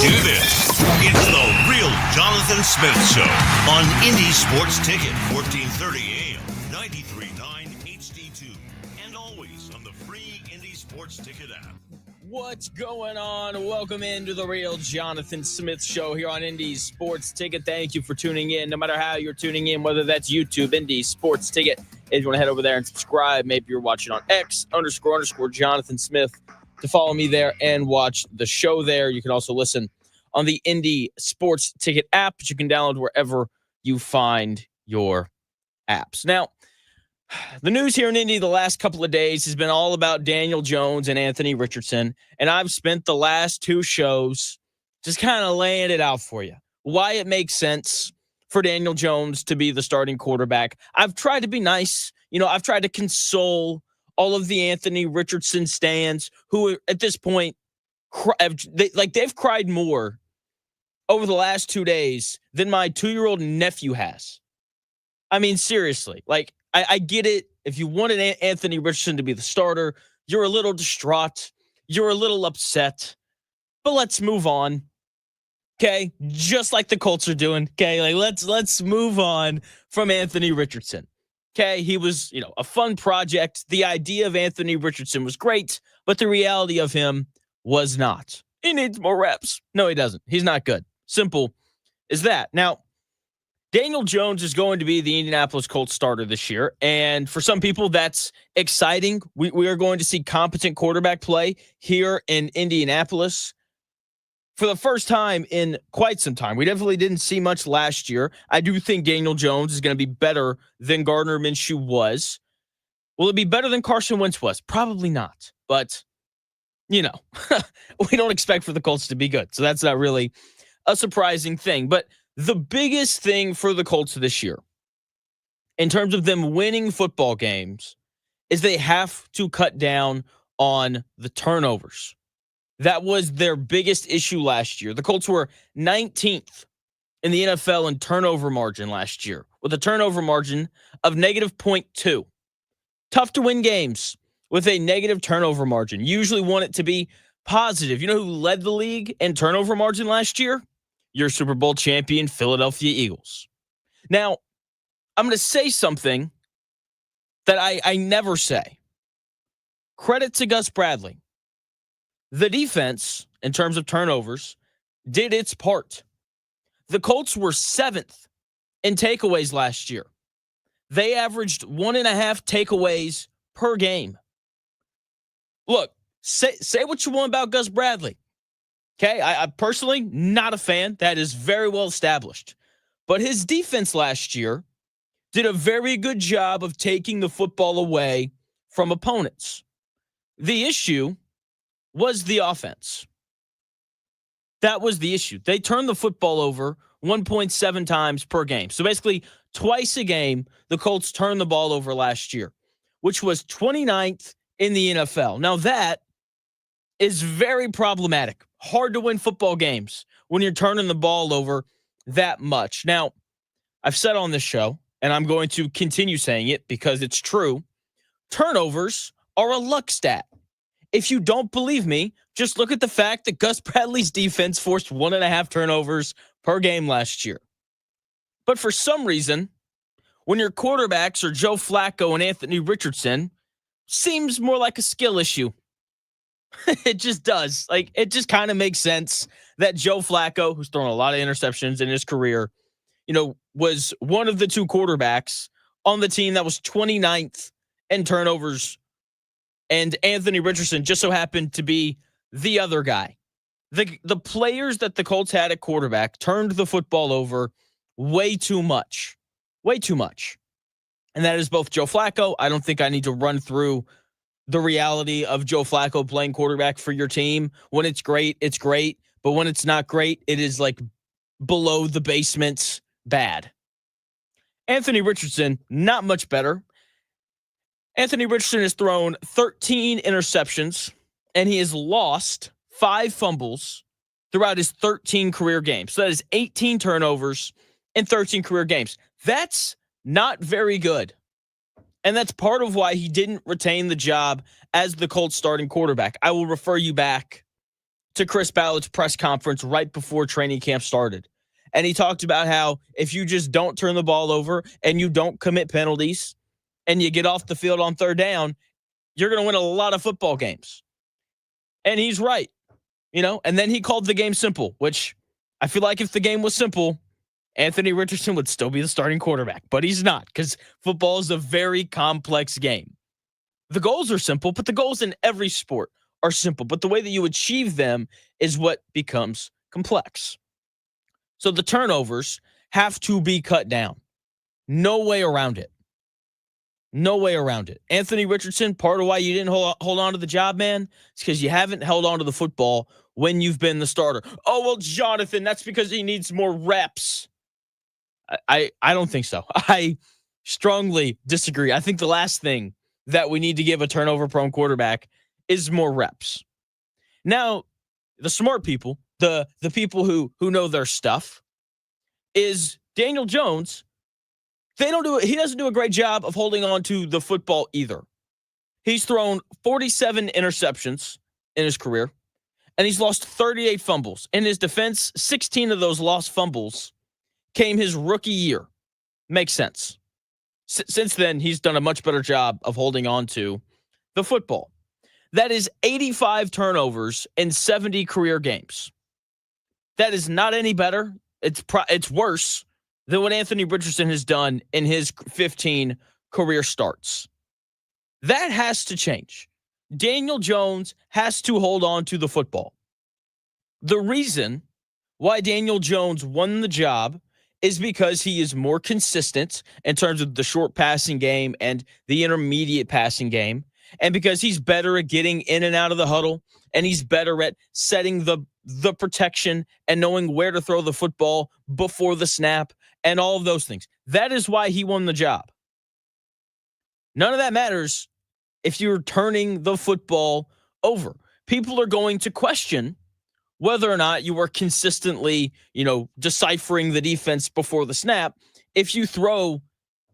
do this. It's the Real Jonathan Smith Show on Indy Sports Ticket, 1430 AM, 93.9 HD2, and always on the free Indy Sports Ticket app. What's going on? Welcome into the Real Jonathan Smith Show here on Indy Sports Ticket. Thank you for tuning in, no matter how you're tuning in, whether that's YouTube, Indy Sports Ticket. If you want to head over there and subscribe, maybe you're watching on X__Jonathan Smith to follow me there and watch the show there. You can also listen on the Indy Sports Ticket app, which you can download wherever you find your apps. Now, the news here in Indy the last couple of days has been all about Daniel Jones and Anthony Richardson, and I've spent the last two shows just kind of laying it out for you. Why it makes sense for Daniel Jones to be the starting quarterback. I've tried to be nice. I've tried to console all of the Anthony Richardson stands who at this point, they've cried more over the last 2 days than my 2-year-old nephew has. I mean, seriously, I get it. If you wanted Anthony Richardson to be the starter, you're a little distraught. You're a little upset. But let's move on. Okay? Just like the Colts are doing. Okay? Let's move on from Anthony Richardson. Okay? He was, a fun project. The idea of Anthony Richardson was great, but the reality of him was not. He needs more reps. No, he doesn't. He's not good. Simple as that. Now, Daniel Jones is going to be the Indianapolis Colts starter this year, and for some people, that's exciting. We are going to see competent quarterback play here in Indianapolis for the first time in quite some time. We definitely didn't see much last year. I do think Daniel Jones is going to be better than Gardner Minshew was. Will it be better than Carson Wentz was? Probably not, but, we don't expect for the Colts to be good, so that's not really a surprising thing, but the biggest thing for the Colts this year, in terms of them winning football games, is they have to cut down on the turnovers. That was their biggest issue last year. The Colts were 19th in the NFL in turnover margin last year, with a turnover margin of negative 0.2. Tough to win games with a negative turnover margin. Usually want it to be positive. You know who led the league in turnover margin last year? Your Super Bowl champion Philadelphia Eagles. Now, I'm going to say something that I never say. Credit to Gus Bradley. The defense, in terms of turnovers, did its part. The Colts were 7th in takeaways last year. They averaged 1.5 takeaways per game. Look, say what you want about Gus Bradley. Okay, I personally not a fan. That is very well established. But his defense last year did a very good job of taking the football away from opponents. The issue was the offense. That was the issue. They turned the football over 1.7 times per game. So basically, twice a game, the Colts turned the ball over last year, which was 29th in the NFL. Now that is very problematic. Hard to win football games when you're turning the ball over that much. Now, I've said on this show, and I'm going to continue saying it because it's true, turnovers are a luck stat. If you don't believe me, just look at the fact that Gus Bradley's defense forced 1.5 turnovers per game last year. But for some reason, when your quarterbacks are Joe Flacco and Anthony Richardson, seems more like a skill issue. It just does. It just kind of makes sense that Joe Flacco, who's thrown a lot of interceptions in his career, was one of the two quarterbacks on the team that was 29th in turnovers. And Anthony Richardson just so happened to be the other guy. The players that the Colts had at quarterback turned the football over way too much. Way too much. And that is both Joe Flacco. I don't think I need to run through the reality of Joe Flacco playing quarterback for your team. When it's great, it's great. But when it's not great, it is below the basement bad. Anthony Richardson, not much better. Anthony Richardson has thrown 13 interceptions, and he has lost 5 fumbles throughout his 13 career games. So that is 18 turnovers in 13 career games. That's not very good. And that's part of why he didn't retain the job as the Colts starting quarterback. I will refer you back to Chris Ballard's press conference right before training camp started. And he talked about how if you just don't turn the ball over and you don't commit penalties and you get off the field on third down, you're going to win a lot of football games. And he's right, and then he called the game simple, which I feel like if the game was simple, Anthony Richardson would still be the starting quarterback, but he's not because football is a very complex game. The goals are simple, but the goals in every sport are simple, but the way that you achieve them is what becomes complex. So the turnovers have to be cut down. No way around it. No way around it. Anthony Richardson, part of why you didn't hold on to the job, man, is because you haven't held on to the football when you've been the starter. Oh, well, Jonathan, that's because he needs more reps. I don't think so. I strongly disagree. I think the last thing that we need to give a turnover-prone quarterback is more reps. Now, the smart people, the people who know their stuff, is Daniel Jones. He doesn't do a great job of holding on to the football either. He's thrown 47 interceptions in his career, and he's lost 38 fumbles. In his defense, 16 of those lost fumbles came his rookie year. Makes sense. Since then, he's done a much better job of holding on to the football. That is 85 turnovers in 70 career games. That is not any better. It's worse than what Anthony Richardson has done in his 15 career starts. That has to change. Daniel Jones has to hold on to the football. The reason why Daniel Jones won the job is because he is more consistent in terms of the short passing game and the intermediate passing game, and because he's better at getting in and out of the huddle, and he's better at setting the protection and knowing where to throw the football before the snap and all of those things. That is why he won the job. None of that matters if you're turning the football over. People are going to question whether or not you are consistently, deciphering the defense before the snap if you throw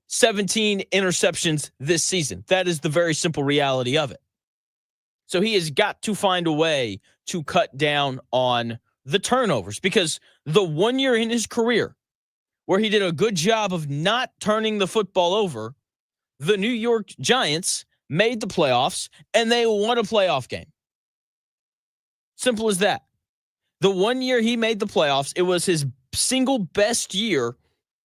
17 interceptions this season. That is the very simple reality of it. So he has got to find a way to cut down on the turnovers, because the 1 year in his career where he did a good job of not turning the football over, the New York Giants made the playoffs and they won a playoff game. Simple as that. The 1 year he made the playoffs, it was his single best year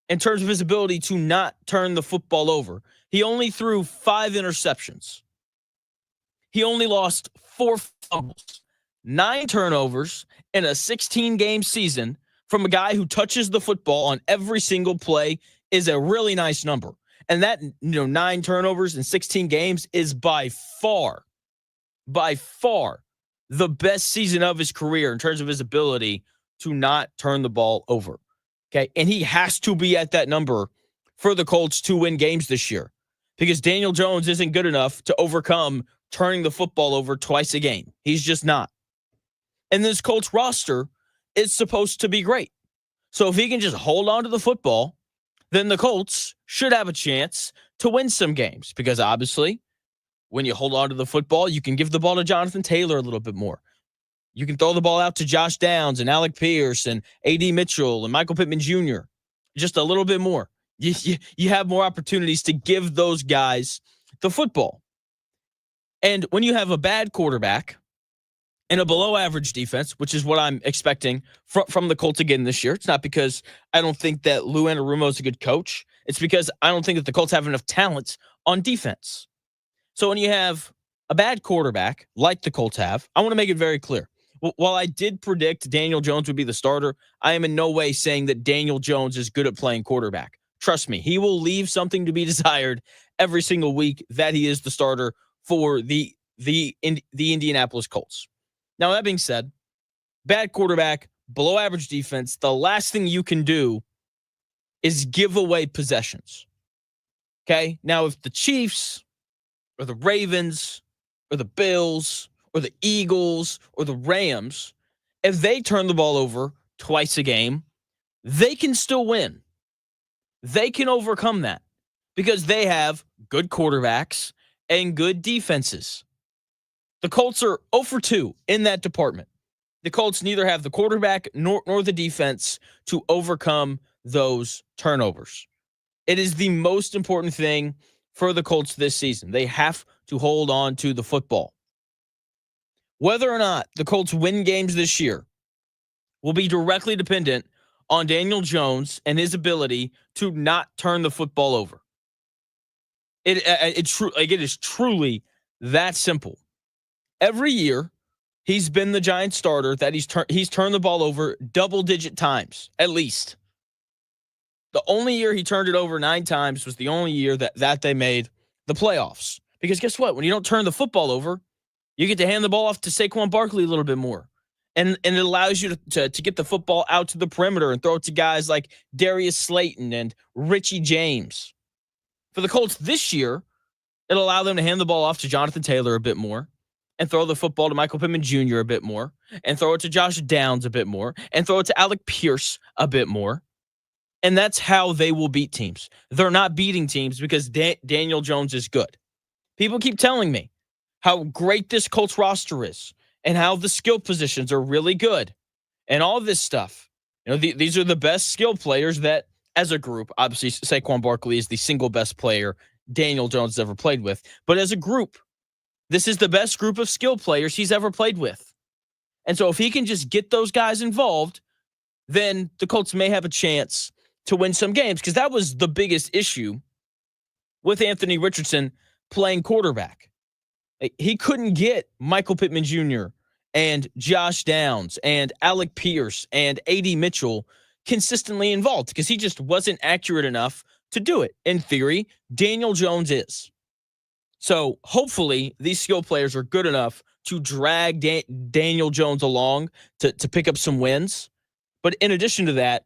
in terms of his ability to not turn the football over. He only threw 5 interceptions. He only lost 4 fumbles, 9 turnovers in a 16-game season from a guy who touches the football on every single play is a really nice number. And that, 9 turnovers in 16 games is by far the best season of his career in terms of his ability to not turn the ball over. Okay. And he has to be at that number for the Colts to win games this year, because Daniel Jones isn't good enough to overcome turning the football over twice a game. He's just not. And this Colts roster is supposed to be great. So if he can just hold on to the football, then the Colts should have a chance to win some games, because obviously when you hold on to the football, you can give the ball to Jonathan Taylor a little bit more. You can throw the ball out to Josh Downs and Alec Pierce and A.D. Mitchell and Michael Pittman Jr. just a little bit more. You have more opportunities to give those guys the football. And when you have a bad quarterback and a below-average defense, which is what I'm expecting from the Colts again this year, it's not because I don't think that Lou Anarumo is a good coach. It's because I don't think that the Colts have enough talent on defense. So when you have a bad quarterback like the Colts have, I want to make it very clear. While I did predict Daniel Jones would be the starter, I am in no way saying that Daniel Jones is good at playing quarterback. Trust me, he will leave something to be desired every single week that he is the starter for the Indianapolis Colts. Now, that being said, bad quarterback, below average defense, the last thing you can do is give away possessions. Okay? Now, if the Chiefs or the Ravens or the Bills or the Eagles or the Rams, if they turn the ball over twice a game, they can still win. They can overcome that because they have good quarterbacks and good defenses. The Colts are 0 for 2 in that department. The Colts neither have the quarterback nor the defense to overcome those turnovers. It is the most important thing for the Colts this season. They have to hold on to the football. Whether or not the Colts win games this year will be directly dependent on Daniel Jones and his ability to not turn the football over. It is truly that simple. Every year, he's been the Giants starter that he's turned the ball over double-digit times, at least. The only year he turned it over 9 times was the only year that they made the playoffs. Because guess what? When you don't turn the football over, you get to hand the ball off to Saquon Barkley a little bit more. And it allows you to get the football out to the perimeter and throw it to guys like Darius Slayton and Richie James. For the Colts this year, it'll allow them to hand the ball off to Jonathan Taylor a bit more and throw the football to Michael Pittman Jr. a bit more and throw it to Josh Downs a bit more and throw it to Alec Pierce a bit more. And that's how they will beat teams. They're not beating teams because Daniel Jones is good. People keep telling me how great this Colts roster is and how the skill positions are really good and all this stuff. You know, these are the best skill players that, as a group, obviously Saquon Barkley is the single best player Daniel Jones has ever played with. But as a group, this is the best group of skill players he's ever played with. And so if he can just get those guys involved, then the Colts may have a chance to win some games, because that was the biggest issue with Anthony Richardson playing quarterback. He couldn't get Michael Pittman Jr. and Josh Downs and Alec Pierce and A.D. Mitchell consistently involved because he just wasn't accurate enough to do it. In theory, Daniel Jones is. So hopefully these skill players are good enough to drag Daniel Jones along to pick up some wins. But in addition to that,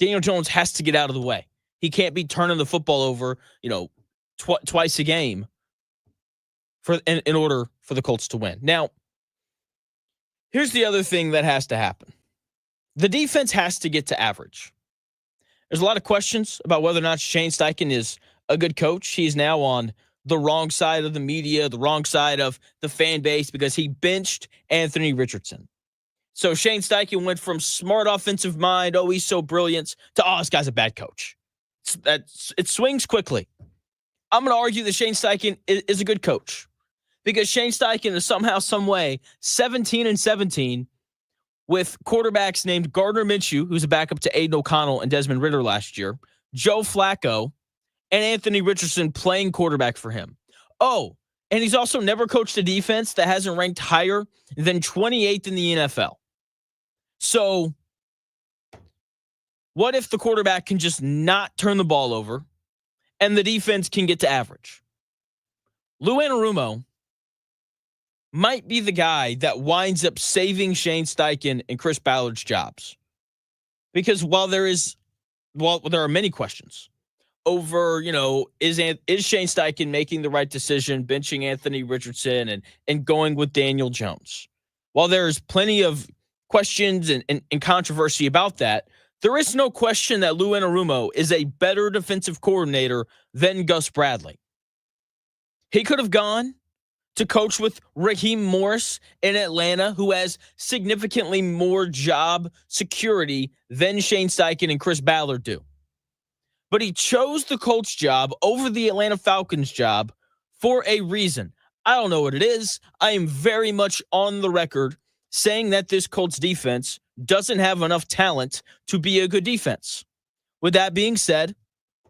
Daniel Jones has to get out of the way. He can't be turning the football over, twice a game in order for the Colts to win. Now, here's the other thing that has to happen. The defense has to get to average. There's a lot of questions about whether or not Shane Steichen is a good coach. He's now on the wrong side of the media, the wrong side of the fan base, because he benched Anthony Richardson. So Shane Steichen went from smart offensive mind, he's so brilliant, to, this guy's a bad coach. It swings quickly. I'm going to argue that Shane Steichen is a good coach, because Shane Steichen is somehow, some way, 17-17 with quarterbacks named Gardner Minshew, who's a backup to Aiden O'Connell and Desmond Ridder last year, Joe Flacco, and Anthony Richardson playing quarterback for him. And he's also never coached a defense that hasn't ranked higher than 28th in the NFL. So what if the quarterback can just not turn the ball over and the defense can get to average? Lou Anarumo might be the guy that winds up saving Shane Steichen and Chris Ballard's jobs. Because while there are many questions over, is Shane Steichen making the right decision, benching Anthony Richardson and going with Daniel Jones? While there's plenty of questions and controversy about that, there is no question that Lou Anarumo is a better defensive coordinator than Gus Bradley. He could have gone to coach with Raheem Morris in Atlanta, who has significantly more job security than Shane Steichen and Chris Ballard do. But he chose the Colts job over the Atlanta Falcons job for a reason. I don't know what it is. I am very much on the record saying that this Colts defense doesn't have enough talent to be a good defense. With that being said,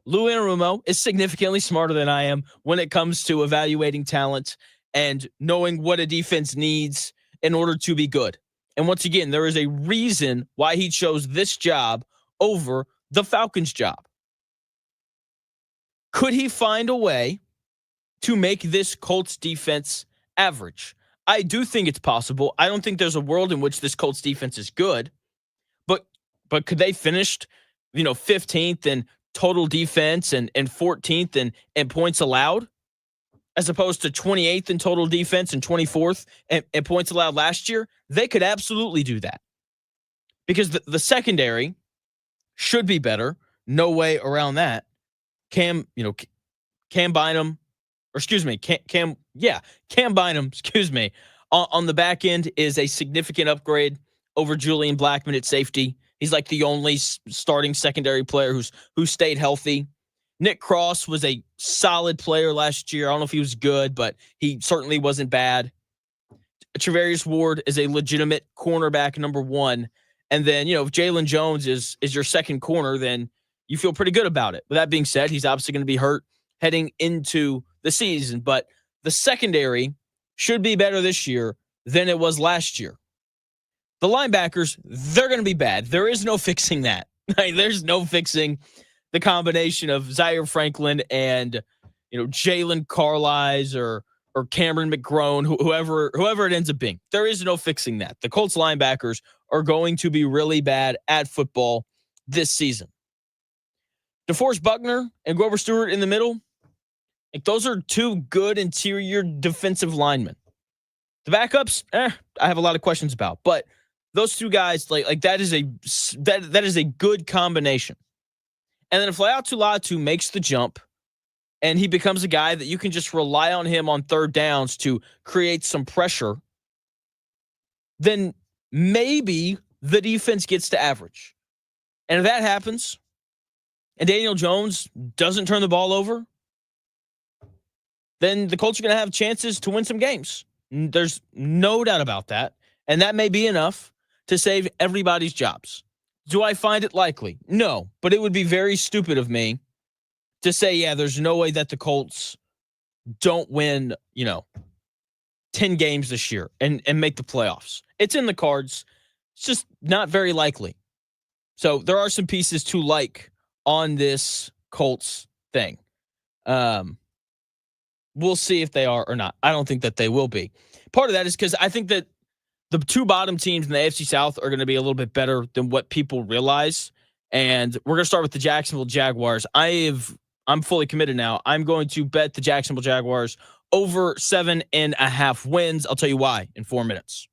Lou Anarumo is significantly smarter than I am when it comes to evaluating talent and knowing what a defense needs in order to be good. And once again, there is a reason why he chose this job over the Falcons job. Could he find a way to make this Colts defense average? I do think it's possible. I don't think there's a world in which this Colts defense is good, but could they finish, 15th in total defense and 14th in points allowed, as opposed to 28th in total defense and 24th in points allowed last year? They could absolutely do that, because the secondary should be better. No way around that. Cam Bynum, on the back end is a significant upgrade over Julian Blackmon at safety. He's like the only starting secondary player who stayed healthy. Nick Cross was a solid player last year. I don't know if he was good, but he certainly wasn't bad. Travarius Ward is a legitimate cornerback number one. And then, if Jalen Jones is your second corner, then you feel pretty good about it. With that being said, he's obviously going to be hurt heading into the season. But the secondary should be better this year than it was last year. The linebackers, they're going to be bad. There is no fixing that. There's no fixing the combination of Zaire Franklin and, Jalen Carlisle or Cameron McGrone, whoever it ends up being. There is no fixing that. The Colts linebackers are going to be really bad at football this season. DeForest Buckner and Grover Stewart in the middle, those are two good interior defensive linemen. The backups, I have a lot of questions about, but those two guys, that is a good combination. And then if Laiatu Latu makes the jump and he becomes a guy that you can just rely on him on third downs to create some pressure, then maybe the defense gets to average. And if that happens and Daniel Jones doesn't turn the ball over, then the Colts are going to have chances to win some games. There's no doubt about that. And that may be enough to save everybody's jobs. Do I find it likely? No, but it would be very stupid of me to say, yeah, there's no way that the Colts don't win, 10 games this year and make the playoffs. It's in the cards. It's just not very likely. So there are some pieces to like on this Colts thing. We'll see if they are or not. I don't think that they will be. Part of that is because I think that the two bottom teams in the AFC South are going to be a little bit better than what people realize. And we're going to start with the Jacksonville Jaguars. I'm fully committed now. I'm going to bet the Jacksonville Jaguars over 7.5 wins. I'll tell you why in 4 minutes.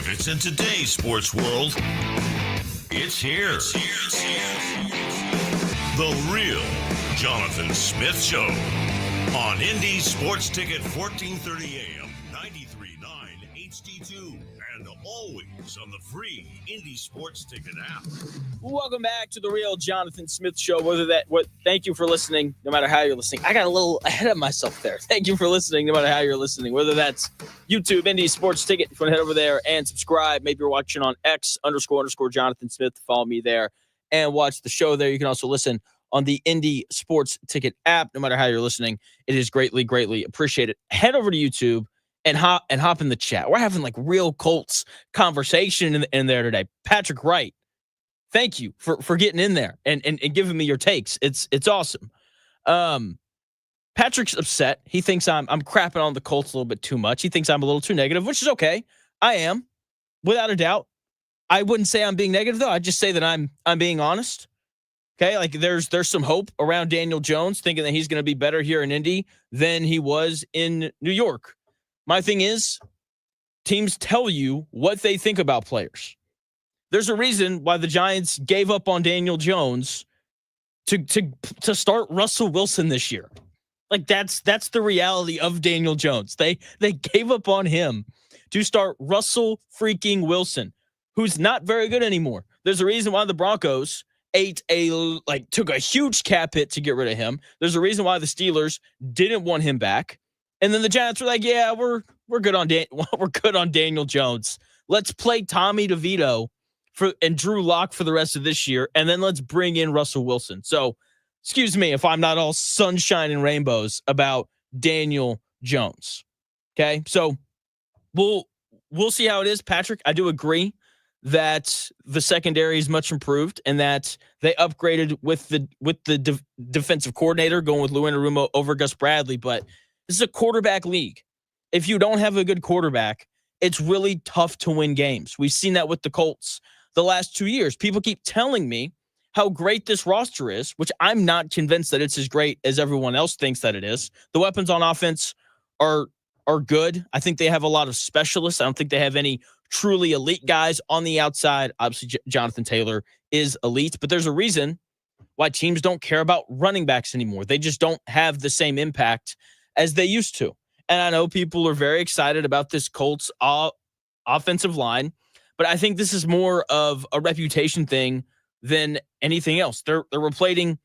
significance in today's sports world. It's here. The Real Jonathan Smith Show on Indy Sports Ticket 1430 AM, 93.9 HD2, and always on the free Indy Sports Ticket app. Welcome back to the Real Jonathan Smith Show. Thank you for listening, no matter how you're listening. I got a little ahead of myself there. Thank you for listening, no matter how you're listening. Whether that's YouTube, Indy Sports Ticket, if you want to head over there and subscribe. Maybe you're watching on X__ Jonathan Smith. Follow me there and watch the show there. You can also listen on the Indy Sports Ticket app. No matter how you're listening, it is greatly, greatly appreciated. Head over to YouTube and hop in the chat. We're having like real Colts conversation in there today. Patrick Wright, thank you for getting in there and giving me your takes. It's awesome. Patrick's upset. He thinks I'm crapping on the Colts a little bit too much. He thinks I'm a little too negative, which is okay. I am, without a doubt. I wouldn't say I'm being negative though. I'd just say that I'm being honest. Okay, like there's some hope around Daniel Jones, thinking that he's going to be better here in Indy than he was in New York. My thing is, teams tell you what they think about players. There's a reason why the Giants gave up on Daniel Jones to start Russell Wilson this year. Like that's the reality of Daniel Jones. They gave up on him to start Russell freaking Wilson, who's not very good anymore. There's a reason why the Broncos took a huge cap hit to get rid of him. There's a reason why the Steelers didn't want him back. And then the Giants were like, yeah, we're good on we're good on Daniel Jones. Let's play Tommy DeVito and Drew Lock for the rest of this year, and then let's bring in Russell Wilson. So, excuse me if I'm not all sunshine and rainbows about Daniel Jones. Okay, so we'll see how it is, Patrick. I do agree that the secondary is much improved and that they upgraded with the defensive coordinator, going with Lou Anarumo over Gus Bradley, but this is a quarterback league. If you don't have a good quarterback, it's really tough to win games. We've seen that with the Colts the last 2 years. People keep telling me how great this roster is, which I'm not convinced that it's as great as everyone else thinks that it is. The weapons on offense are good. I think they have a lot of specialists. I don't think they have any truly elite guys on the outside. Obviously, Jonathan Taylor is elite, but there's a reason why teams don't care about running backs anymore. They just don't have the same impact as they used to. And I know people are very excited about this Colts offensive line, but I think this is more of a reputation thing than anything else. They're replacing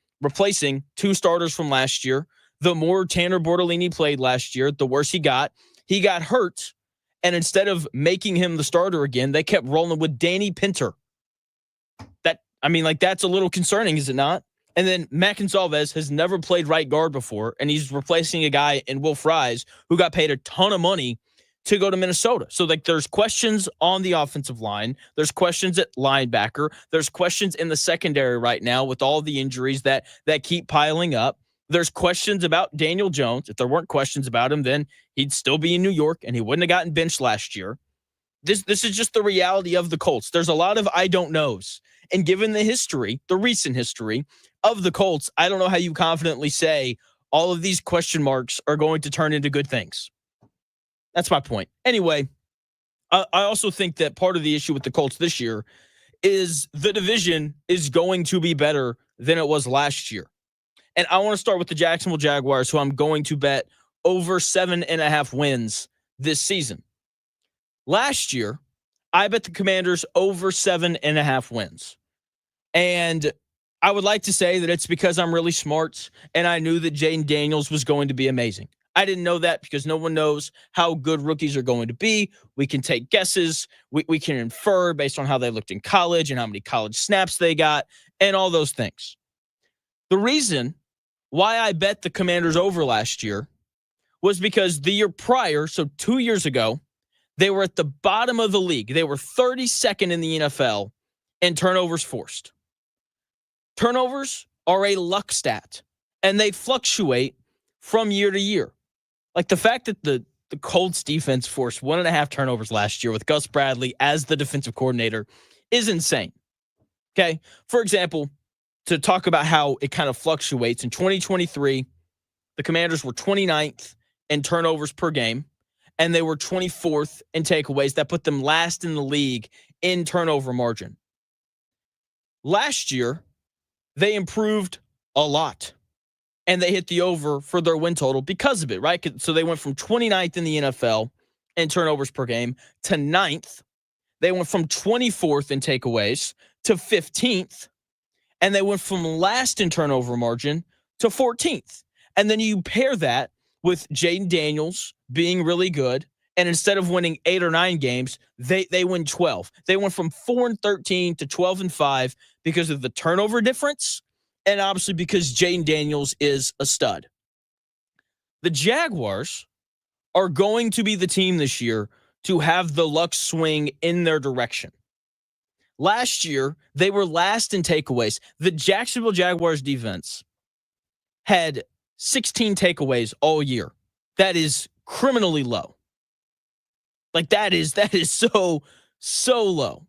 2 starters from last year. The more Tanner Bortolini played last year, the worse he got. He got hurt, and instead of making him the starter again, they kept rolling with Danny Pinter. That's a little concerning, is it not? And then Matt Gonsalves has never played right guard before, and he's replacing a guy in Will Fries who got paid a ton of money to go to Minnesota. So, there's questions on the offensive line. There's questions at linebacker. There's questions in the secondary right now with all the injuries that keep piling up. There's questions about Daniel Jones. If there weren't questions about him, then he'd still be in New York, and he wouldn't have gotten benched last year. This is just the reality of the Colts. There's a lot of I don't knows. And given the recent history of the Colts, I don't know how you confidently say all of these question marks are going to turn into good things. That's my point. Anyway, I also think that part of the issue with the Colts this year is the division is going to be better than it was last year. And I want to start with the Jacksonville Jaguars, who I'm going to bet over 7.5 wins this season. Last year, I bet the Commanders over 7.5 wins. And I would like to say that it's because I'm really smart and I knew that Jaden Daniels was going to be amazing. I didn't know that because no one knows how good rookies are going to be. We can take guesses. We can infer based on how they looked in college and how many college snaps they got and all those things. The reason why I bet the Commanders over last year was because the year prior, so 2 years ago, they were at the bottom of the league. They were 32nd in the NFL in turnovers forced. Turnovers are a luck stat, and they fluctuate from year to year. Like the fact that the Colts defense forced 1.5 turnovers last year with Gus Bradley as the defensive coordinator is insane. Okay. For example, to talk about how it kind of fluctuates, in 2023, the Commanders were 29th in turnovers per game, and they were 24th in takeaways. That put them last in the league in turnover margin. Last year, they improved a lot, and they hit the over for their win total because of it, right? So they went from 29th in the NFL in turnovers per game to 9th. They went from 24th in takeaways to 15th, and they went from last in turnover margin to 14th. And then you pair that with Jaden Daniels being really good, and instead of winning 8 or 9 games, they win 12. They went from 4-13 to 12-5 because of the turnover difference, and obviously because Jaden Daniels is a stud. The Jaguars are going to be the team this year to have the luck swing in their direction. Last year, they were last in takeaways. The Jacksonville Jaguars defense had 16 takeaways all year. That is criminally low. Like that is so low.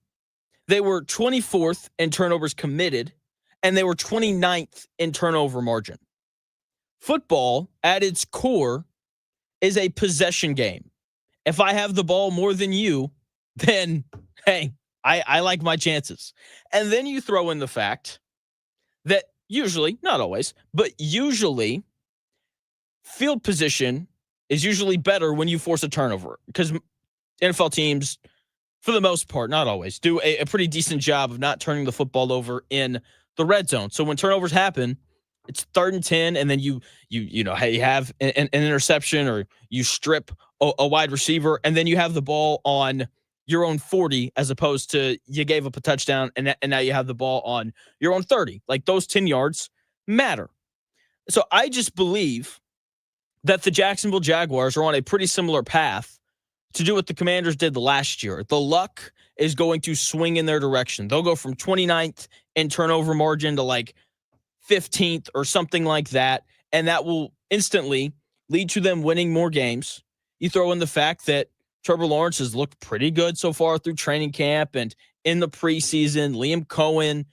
They were 24th in turnovers committed, and they were 29th in turnover margin. Football, at its core, is a possession game. If I have the ball more than you, then, hey, I like my chances. And then you throw in the fact that usually, not always, but usually, field position is usually better when you force a turnover because NFL teams, for the most part, not always, do a pretty decent job of not turning the football over in the red zone. So when turnovers happen, it's 3rd and 10, and then you have an interception or you strip a wide receiver, and then you have the ball on your own 40 as opposed to you gave up a touchdown and now you have the ball on your own 30. Like those 10 yards matter. So I just believe that the Jacksonville Jaguars are on a pretty similar path to do what the Commanders did the last year. The luck is going to swing in their direction. They'll go from 29th in turnover margin to like 15th or something like that, and that will instantly lead to them winning more games. You throw in the fact that Trevor Lawrence has looked pretty good so far through training camp and in the preseason. Liam Cohen,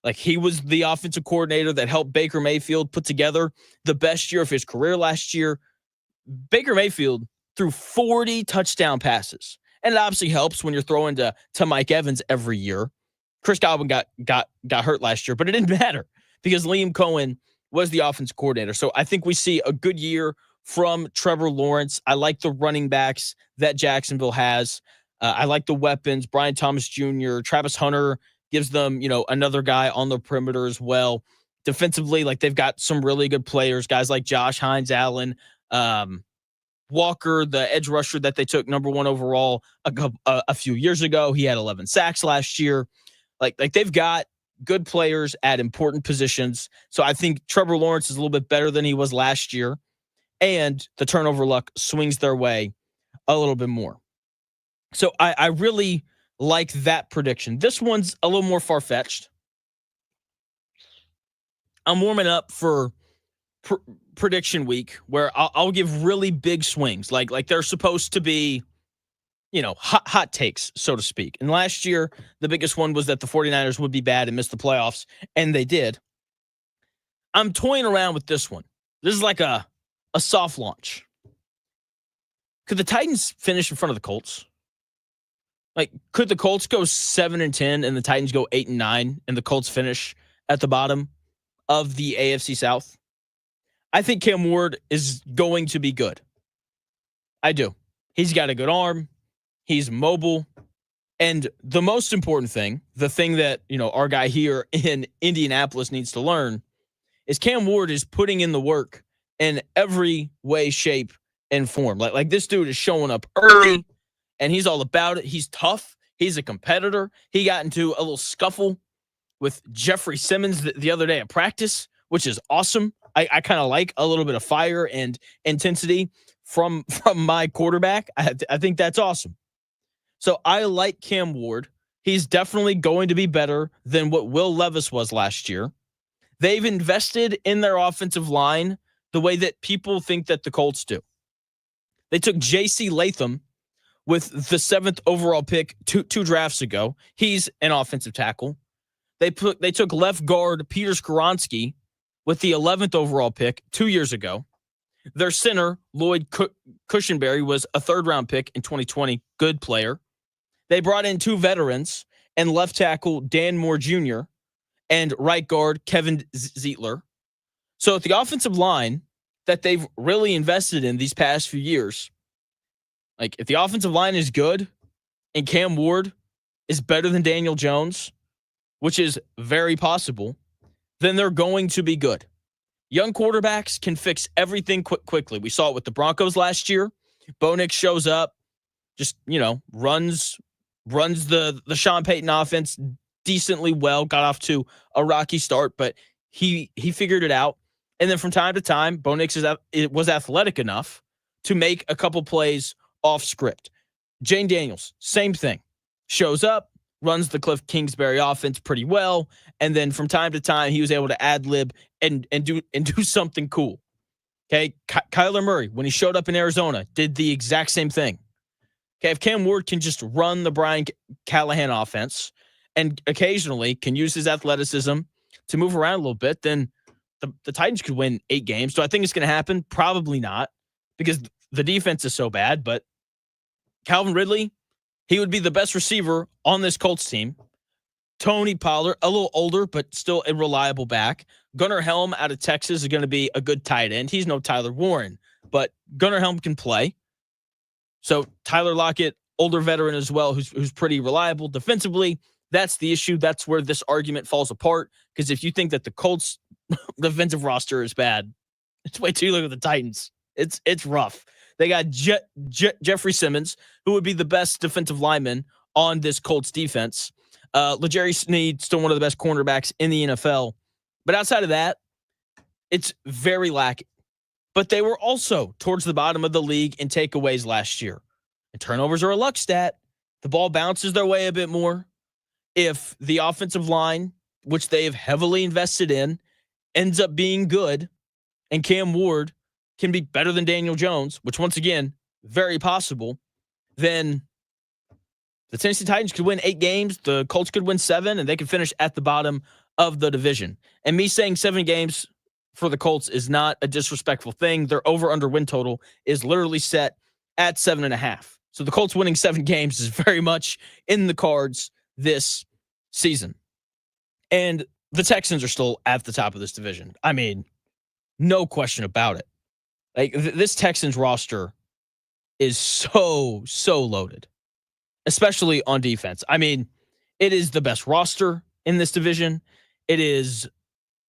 like he was the offensive coordinator that helped Baker Mayfield put together the best year of his career last year. Baker Mayfield threw 40 touchdown passes. And it obviously helps when you're throwing to Mike Evans every year. Chris Godwin got hurt last year, but it didn't matter because Liam Cohen was the offensive coordinator. So I think we see a good year from Trevor Lawrence. I like the running backs that Jacksonville has. I like the weapons. Brian Thomas Jr., Travis Hunter gives them, another guy on the perimeter as well. Defensively, like they've got some really good players, guys like Josh Hines Allen, Walker, the edge rusher that they took number 1 overall a few years ago. He had 11 sacks last year. Like they've got good players at important positions. So I think Trevor Lawrence is a little bit better than he was last year. And the turnover luck swings their way a little bit more. So I really like that prediction. This one's a little more far-fetched. I'm warming up for prediction week where I'll give really big swings. Like they're supposed to be, hot takes, so to speak. And last year, the biggest one was that the 49ers would be bad and miss the playoffs, and they did. I'm toying around with this one. This is like a soft launch. Could the Titans finish in front of the Colts? Like, could the Colts go 7-10 and the Titans go 8-9 and the Colts finish at the bottom of the AFC South? I think Cam Ward is going to be good. I do. He's got a good arm. He's mobile. And the most important thing, the thing that, our guy here in Indianapolis needs to learn is Cam Ward is putting in the work in every way, shape, and form. Like this dude is showing up early, and he's all about it. He's tough. He's a competitor. He got into a little scuffle with Jeffrey Simmons the other day at practice, which is awesome. I kind of like a little bit of fire and intensity from my quarterback. I think that's awesome. So I like Cam Ward. He's definitely going to be better than what Will Levis was last year. They've invested in their offensive line the way that people think that the Colts do. They took J.C. Latham with the 7th overall pick two drafts ago. He's an offensive tackle. They took left guard Peter Skoronski with the 11th overall pick 2 years ago. Their center, Lloyd Cushenberry was a third-round pick in 2020. Good player. They brought in 2 veterans and left tackle Dan Moore Jr. and right guard Kevin Zeitler. So at the offensive line that they've really invested in these past few years, like if the offensive line is good and Cam Ward is better than Daniel Jones, which is very possible, then they're going to be good. Young quarterbacks can fix everything quickly. We saw it with the Broncos last year. Bo Nix shows up, just, runs the Sean Payton offense decently well, got off to a rocky start, but he figured it out. And then from time to time, Bo Nix was athletic enough to make a couple plays off script. Jane Daniels, same thing. Shows up, runs the Cliff Kingsbury offense pretty well, and then from time to time, he was able to ad-lib and do something cool. Okay, Kyler Murray, when he showed up in Arizona, did the exact same thing. Okay, if Cam Ward can just run the Brian Callahan offense and occasionally can use his athleticism to move around a little bit, then the Titans could win 8 games. Do I think it's going to happen? Probably not, because the defense is so bad. But Calvin Ridley, he would be the best receiver on this Colts team. Tony Pollard, a little older, but still a reliable back. Gunnar Helm out of Texas is going to be a good tight end. He's no Tyler Warren, but Gunnar Helm can play. So Tyler Lockett, older veteran as well, who's pretty reliable defensively. That's the issue. That's where this argument falls apart. Because if you think that the Colts defensive roster is bad, it's way too look at the Titans. It's rough. They got Jeffrey Simmons, who would be the best defensive lineman on this Colts defense. L'Jarius Sneed, still one of the best cornerbacks in the NFL. But outside of that, it's very lacking. But they were also towards the bottom of the league in takeaways last year. And turnovers are a luck stat. The ball bounces their way a bit more. If the offensive line, which they have heavily invested in, ends up being good, and Cam Ward can be better than Daniel Jones, which once again, very possible, then the Tennessee Titans could win 8 games, the Colts could win 7, and they could finish at the bottom of the division. And me saying 7 games for the Colts is not a disrespectful thing. Their over-under win total is literally set at 7.5. So the Colts winning 7 games is very much in the cards this season. And the Texans are still at the top of this division. I mean, no question about it. Like, this Texans roster is so loaded, especially on defense. I mean, it is the best roster in this division. They're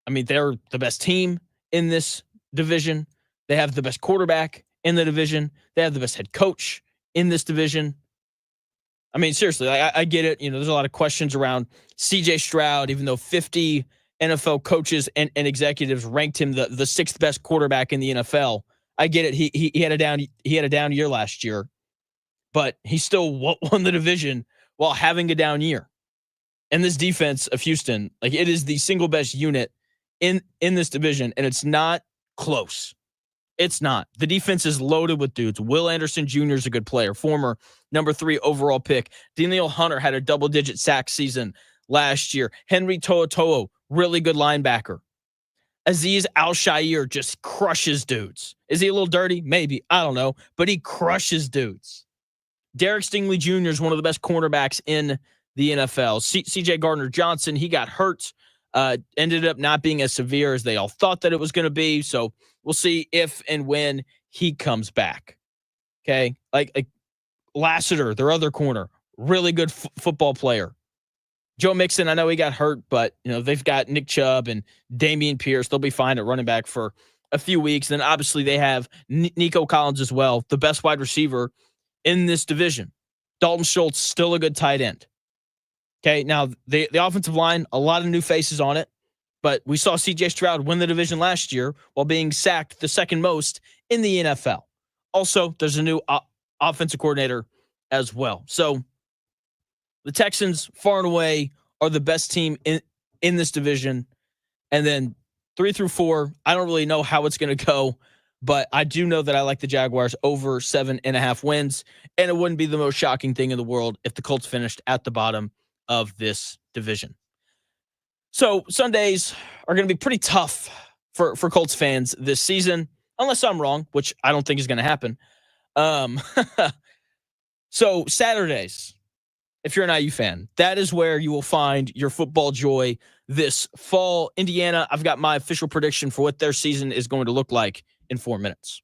the best team in this division. They have the best quarterback in the division. They have the best head coach in this division. I mean, seriously, I get it. There's a lot of questions around C.J. Stroud, even though 50 NFL coaches and executives ranked him the 6th best quarterback in the NFL. I get it. He had a down year last year, but he still won the division while having a down year. And this defense of Houston, like, it is the single best unit in this division, and it's not close. It's not. The defense is loaded with dudes. Will Anderson Jr. is a good player, former number 3 overall pick. Danielle Hunter had a double-digit sack season last year. Henry To'oTo'o, really good linebacker. Azeez Al-Shaair just crushes dudes. Is he a little dirty? Maybe. I don't know. But he crushes dudes. Derek Stingley Jr. is one of the best cornerbacks in the NFL. C.J. Gardner-Johnson, he got hurt. Ended up not being as severe as they all thought that it was going to be. So we'll see if and when he comes back. Okay. Like Lassiter, their other corner, really good football player. Joe Mixon, I know he got hurt, but they've got Nick Chubb and Damian Pierce. They'll be fine at running back for a few weeks. Then obviously they have Nico Collins as well, the best wide receiver in this division. Dalton Schultz, still a good tight end. Okay, now the offensive line, a lot of new faces on it, but we saw C.J. Stroud win the division last year while being sacked the second most in the NFL. Also, there's a new offensive coordinator as well. So the Texans, far and away, are the best team in this division. And then 3 through 4, I don't really know how it's going to go, but I do know that I like the Jaguars over 7.5 wins, and it wouldn't be the most shocking thing in the world if the Colts finished at the bottom of this division. So Sundays are going to be pretty tough for Colts fans this season, unless I'm wrong, which I don't think is going to happen. Um, so Saturdays, if you're an IU fan, that is where you will find your football joy this fall. Indiana, I've got my official prediction for what their season is going to look like in 4 minutes.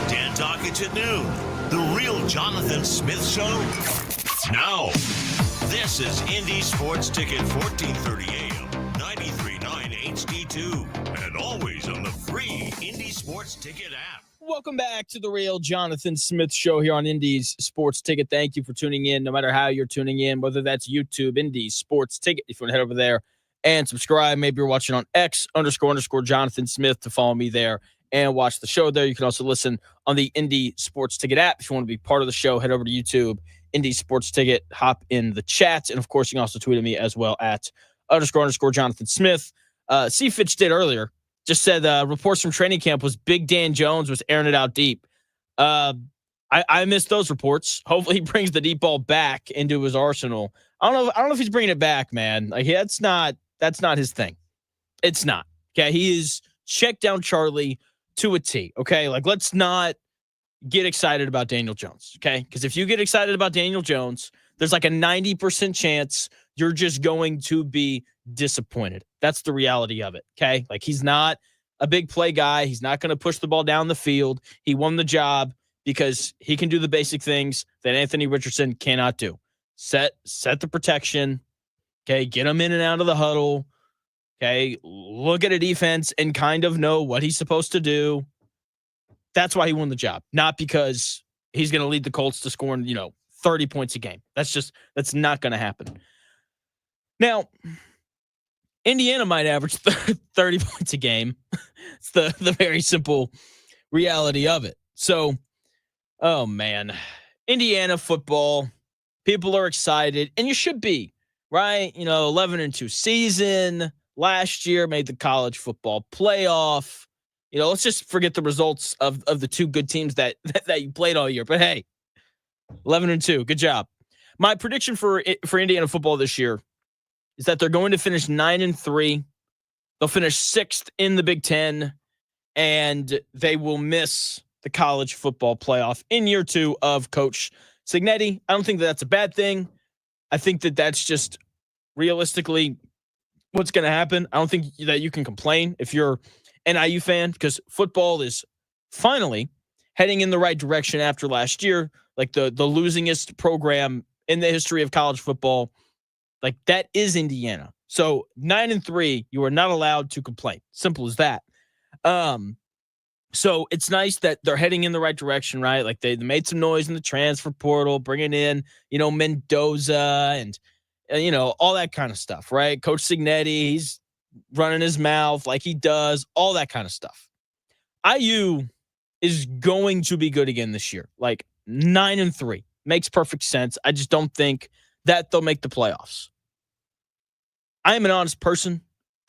Dan Dockage at noon. The Real Jonathan Smith Show. Now, this is Indy Sports Ticket 1430 AM, 93.9 HD2, and always on the free Indy Sports Ticket app. Welcome back to the Real Jonathan Smith Show here on Indy's Sports Ticket. Thank you for tuning in, no matter how you're tuning in, whether that's YouTube, Indy's Sports Ticket. If you want to head over there and subscribe, maybe you're watching on X__Jonathan Smith to follow me there and watch the show there. You can also listen on the Indy Sports Ticket app. If you want to be part of the show, head over to YouTube, Indy Sports Ticket, hop in the chat. And of course, you can also tweet at me as well at __Jonathan Smith. C. Fitch did earlier. Just said reports from training camp was Big Dan Jones was airing it out deep. I missed those reports. Hopefully he brings the deep ball back into his arsenal. I don't know if he's bringing it back, man. Like that's not his thing. It's not. Okay, he is check down Charlie to a T. Okay, like let's not get excited about Daniel Jones. Okay, because if you get excited about Daniel Jones, there's like a 90% chance you're just going to be disappointed. That's the reality of it. Okay. Like he's not a big play guy. He's not going to push the ball down the field. He won the job because he can do the basic things that Anthony Richardson cannot do. Set the protection. Okay. Get him in and out of the huddle. Okay. Look at a defense and kind of know what he's supposed to do. That's why he won the job. Not because he's going to lead the Colts to scoring, 30 points a game. That's not going to happen. Now, Indiana might average 30 points a game. It's the very simple reality of it. So, oh man, Indiana football, people are excited, and you should be, right? 11-2 season last year, made the college football playoff. Let's just forget the results of the two good teams that you played all year. But hey, 11-2, good job. My prediction for Indiana football this year is that they're going to finish 9-3. They'll finish 6th in the Big Ten, and they will miss the college football playoff in year 2 of Coach Cignetti. I don't think that's a bad thing. I think that's just realistically what's going to happen. I don't think that you can complain if you're an IU fan, because football is finally heading in the right direction after last year, like the losingest program in the history of college football. Like that is Indiana. So 9-3, you are not allowed to complain. Simple as that. So it's nice that they're heading in the right direction, right? Like they made some noise in the transfer portal, bringing in, Mendoza and all that kind of stuff, right? Coach Cignetti, he's running his mouth like he does, all that kind of stuff. IU is going to be good again this year. Like 9-3 makes perfect sense. I just don't think that they'll make the playoffs. I am an honest person.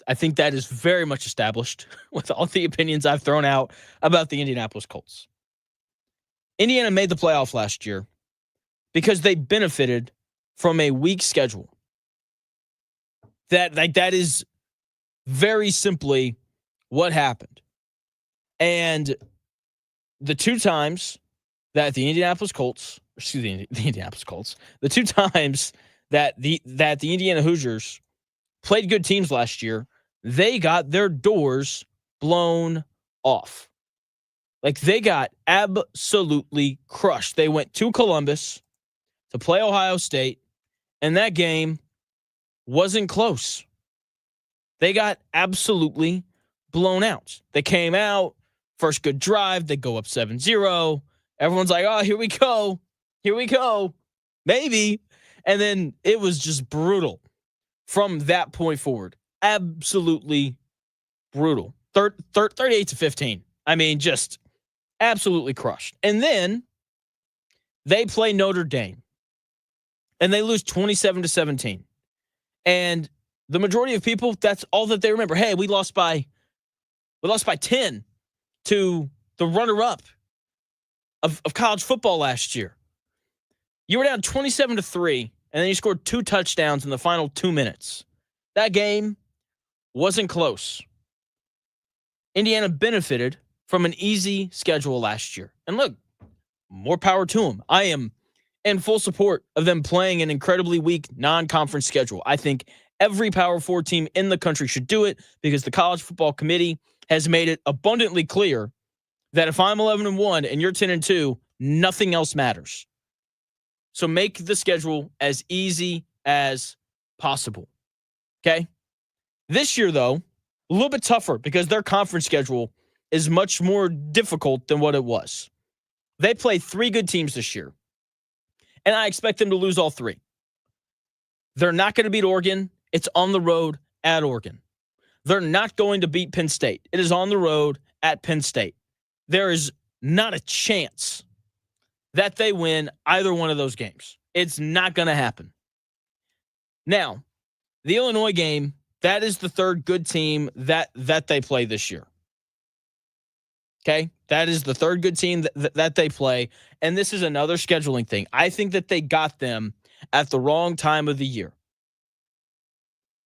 I think that is very much established with all the opinions I've thrown out about the Indianapolis Colts. Indiana made the playoff last year because they benefited from a weak schedule. That is very simply what happened. And the two times that the Indianapolis Colts, the two times that the Indiana Hoosiers played good teams last year, they got their doors blown off. Like they got absolutely crushed. They went to Columbus to play Ohio State, and that game wasn't close. They got absolutely blown out. They came out, first good drive, they go up 7-0. Everyone's like, oh, here we go. Maybe. And then it was just brutal from that point forward. Absolutely brutal. 38-15. I mean, just absolutely crushed. And then they play Notre Dame, and they lose 27-17. And the majority of people, that's all that they remember. Hey, we lost by 10 to the runner-up of college football last year. You were down 27-3, and then you scored 2 touchdowns in the final 2 minutes. That game wasn't close. Indiana benefited from an easy schedule last year. And look, more power to them. I am in full support of them playing an incredibly weak non-conference schedule. I think every Power 4 team in the country should do it because the College Football Committee has made it abundantly clear that if I'm 11-1 and you're 10-2, nothing else matters. So make the schedule as easy as possible. Okay? This year, though, a little bit tougher because their conference schedule is much more difficult than what it was. They play 3 good teams this year, and I expect them to lose all 3. They're not going to beat Oregon. It's on the road at Oregon. They're not going to beat Penn State. It is on the road at Penn State. There is not a chance that they win either one of those games. It's not going to happen. Now, the Illinois game, that is the third good team that they play this year. Okay? That is the third good team that they play, and this is another scheduling thing. I think that they got them at the wrong time of the year.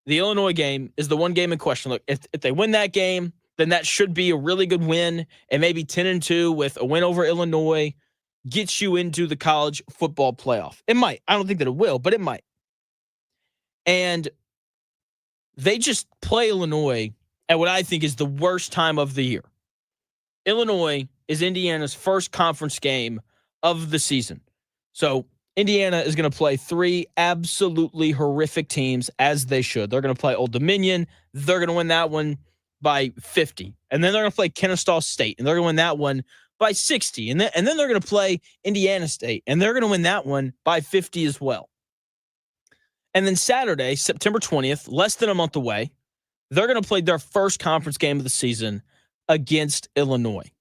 The Illinois game is the one game in question. Look, if they win that game, then that should be a really good win, and maybe 10-2 with a win over Illinois gets you into the college football playoff. It might. I don't think that it will, but it might. And they just play Illinois at what I think is the worst time of the year. Illinois is Indiana's first conference game of the season. So Indiana is going to play 3 absolutely horrific teams, as they should. They're going to play Old Dominion. They're going to win that one by 50. And then they're going to play Kennesaw State, and they're going to win that one by 60. And then they're going to play Indiana State, and they're going to win that one by 50 as well. And then Saturday, September 20th, less than a month away, they're going to play their first conference game of the season against Illinois.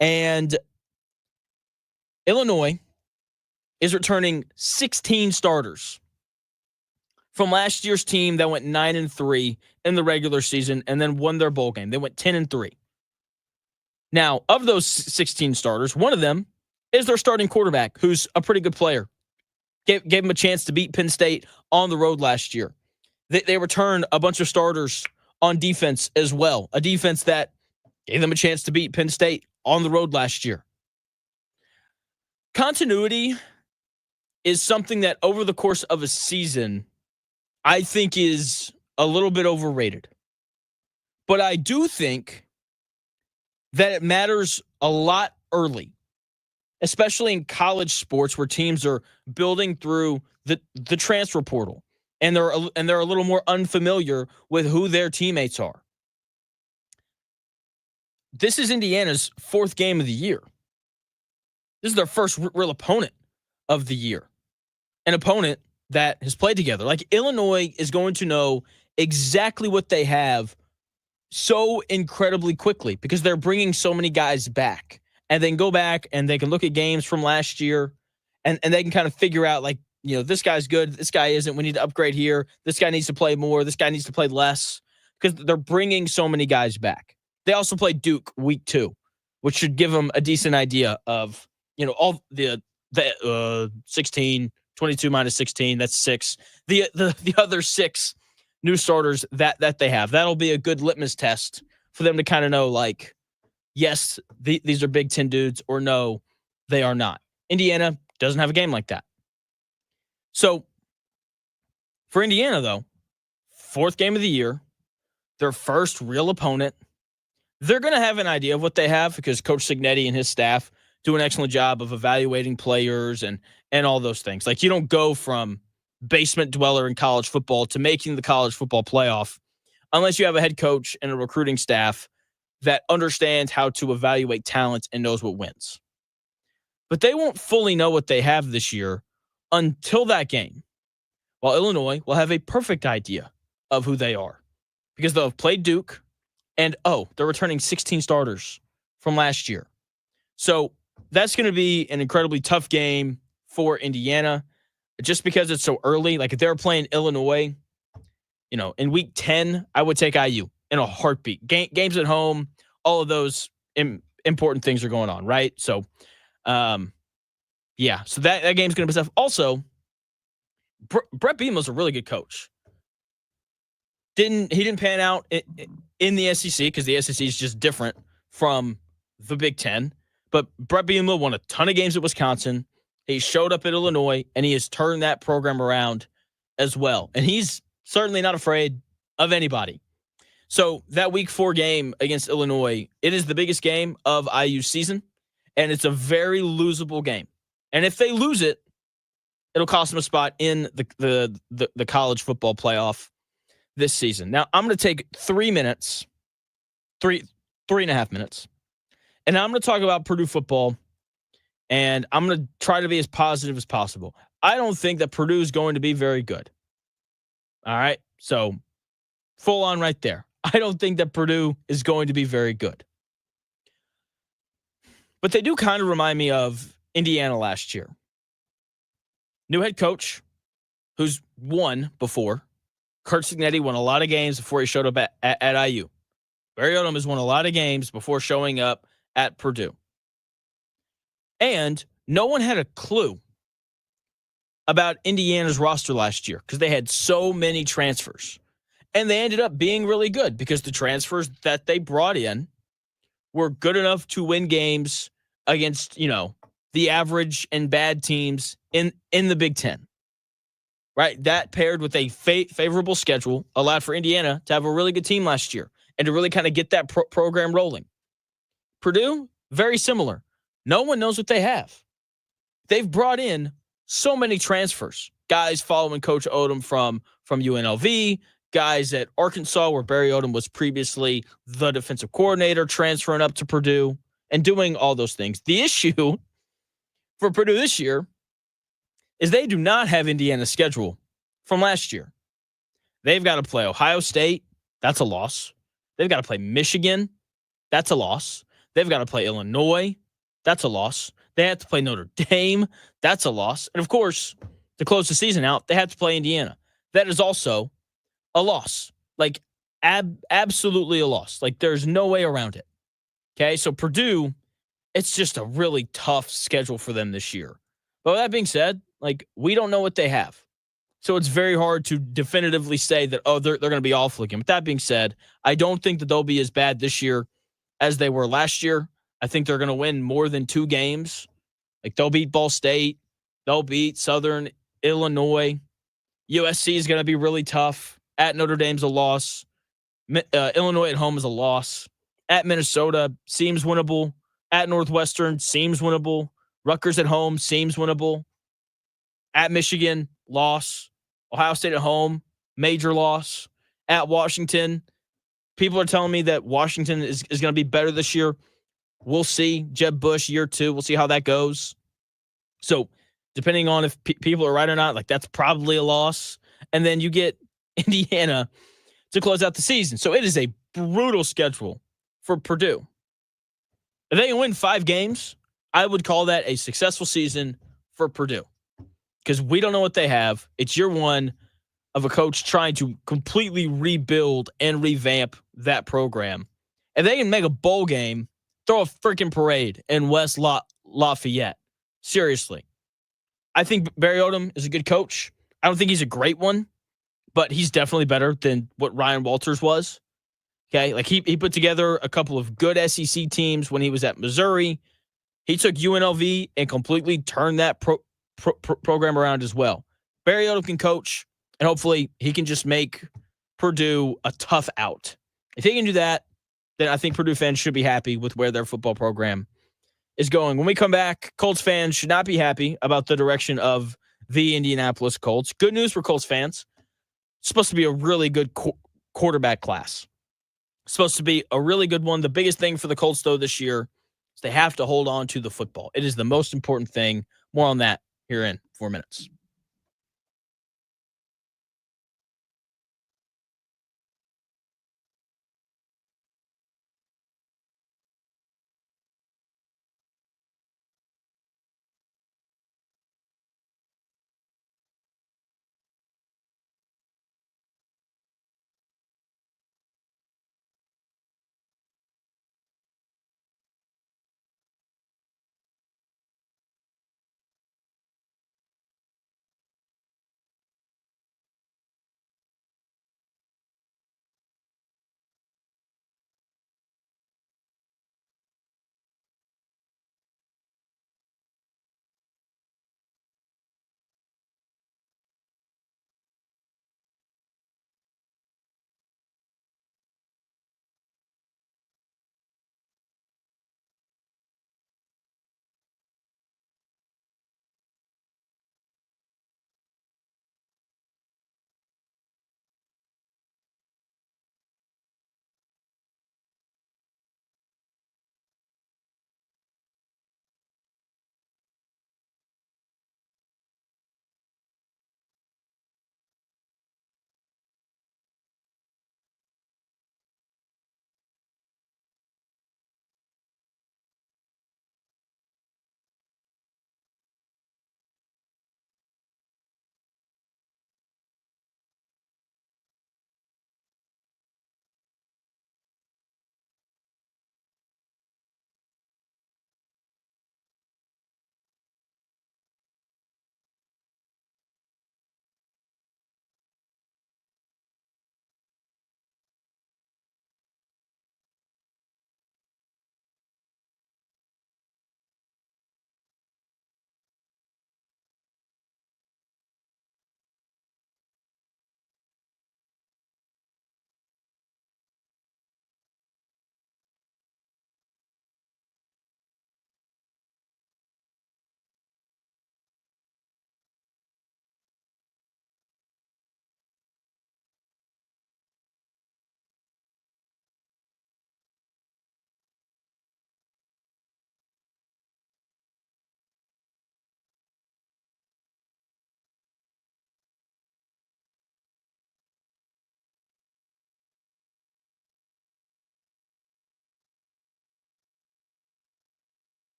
And Illinois is returning 16 starters from last year's team that went 9-3 in the regular season and then won their bowl game. They went 10-3. Now, of those 16 starters, one of them is their starting quarterback, who's a pretty good player. Gave him a chance to beat Penn State on the road last year. They returned a bunch of starters on defense as well, a defense that gave them a chance to beat Penn State on the road last year. Continuity is something that over the course of a season, I think is a little bit overrated. But I do think that it matters a lot early, especially in college sports where teams are building through the transfer portal and they're a little more unfamiliar with who their teammates are. This is Indiana's 4th game of the year. This is their first real opponent of the year. An opponent that has played together. Like, Illinois is going to know exactly what they have so incredibly quickly because they're bringing so many guys back. And then go back and they can look at games from last year and they can kind of figure out, like, you know, this guy's good, this guy isn't, we need to upgrade here, this guy needs to play more, this guy needs to play less, because they're bringing so many guys back. They also play Duke week 2, which should give them a decent idea of, you know, all the 16, 22 minus 16, that's 6. The other 6 new starters that they have. That'll be a good litmus test for them to kind of know, like, yes, these are Big Ten dudes, or no, they are not. Indiana doesn't have a game like that. So for Indiana, though, 4th game of the year, their first real opponent, they're going to have an idea of what they have because Coach Cignetti and his staff do an excellent job of evaluating players and all those things. Like, you don't go from basement dweller in college football to making the college football playoff unless you have a head coach and a recruiting staff that understands how to evaluate talent and knows what wins. But they won't fully know what they have this year until that game, while Illinois will have a perfect idea of who they are because they'll have played Duke and, they're returning 16 starters from last year. So that's going to be an incredibly tough game for Indiana just because it's so early. Like, if they're playing Illinois, you know, in week 10, I would take IU in a heartbeat. Games at home, all of those important things are going on, right? So, yeah, so that game's going to be tough. Also, Brett Bielema's a really good coach. He didn't pan out in the SEC because the SEC is just different from the Big Ten. But Brett Bielema won a ton of games at Wisconsin. He showed up at Illinois, and he has turned that program around as well. And he's certainly not afraid of anybody. So that week 4 game against Illinois, it is the biggest game of IU's season, and it's a very losable game. And if they lose it, it'll cost them a spot in the college football playoff this season. Now, I'm going to take 3 minutes, three 3.5 minutes. And I'm going to talk about Purdue football, and I'm going to try to be as positive as possible. I don't think that Purdue is going to be very good. All right? So, full on right there. I don't think that Purdue is going to be very good. But they do kind of remind me of Indiana last year. New head coach who's won before. Kurt Cignetti won a lot of games before he showed up at IU. Barry Odom has won a lot of games before showing up at Purdue. And no one had a clue about Indiana's roster last year because they had so many transfers. And they ended up being really good because the transfers that they brought in were good enough to win games against, the average and bad teams in the Big Ten. Right? That paired with a favorable schedule allowed for Indiana to have a really good team last year and to really kind of get that program rolling. Purdue, very similar. No one knows what they have. They've brought in so many transfers. Guys following Coach Odom from UNLV, guys at Arkansas where Barry Odom was previously the defensive coordinator, transferring up to Purdue and doing all those things. The issue for Purdue this year is they do not have Indiana's schedule from last year. They've got to play Ohio State. That's a loss. They've got to play Michigan. That's a loss. They've got to play Illinois. That's a loss. They have to play Notre Dame. That's a loss. And, of course, to close the season out, they have to play Indiana. That is also a loss. Like, absolutely a loss. Like, there's no way around it. Okay, so Purdue, it's just a really tough schedule for them this year. But with that being said, we don't know what they have. So it's very hard to definitively say that, they're going to be awful again. With that being said, I don't think that they'll be as bad this year as they were last year. I think they're going to win more than 2 games. They'll beat Ball State. They'll beat Southern Illinois. USC is going to be really tough. At Notre Dame's a loss. Illinois at home is a loss. At Minnesota seems winnable. At Northwestern seems winnable. Rutgers at home seems winnable. At Michigan, loss. Ohio State at home, major loss. At Washington, people are telling me that Washington is going to be better this year. We'll see. Jeb Bush, year 2. We'll see how that goes. So, depending on if people are right or not, that's probably a loss. And then you get Indiana to close out the season. So, it is a brutal schedule for Purdue. If they can win 5 games, I would call that a successful season for Purdue. Because we don't know what they have. It's year 1 of a coach trying to completely rebuild and revamp that program. If they can make a bowl game, throw a freaking parade in West Lafayette. Seriously. I think Barry Odom is a good coach. I don't think he's a great one, but he's definitely better than what Ryan Walters was. Okay, he put together a couple of good SEC teams when he was at Missouri. He took UNLV and completely turned that program around as well. Barry Odom can coach, and hopefully he can just make Purdue a tough out. If he can do that, then I think Purdue fans should be happy with where their football program is going. When we come back, Colts fans should not be happy about the direction of the Indianapolis Colts. Good news for Colts fans. It's supposed to be a really good quarterback class. It's supposed to be a really good one. The biggest thing for the Colts, though, this year is they have to hold on to the football. It is the most important thing. More on that here in 4 minutes.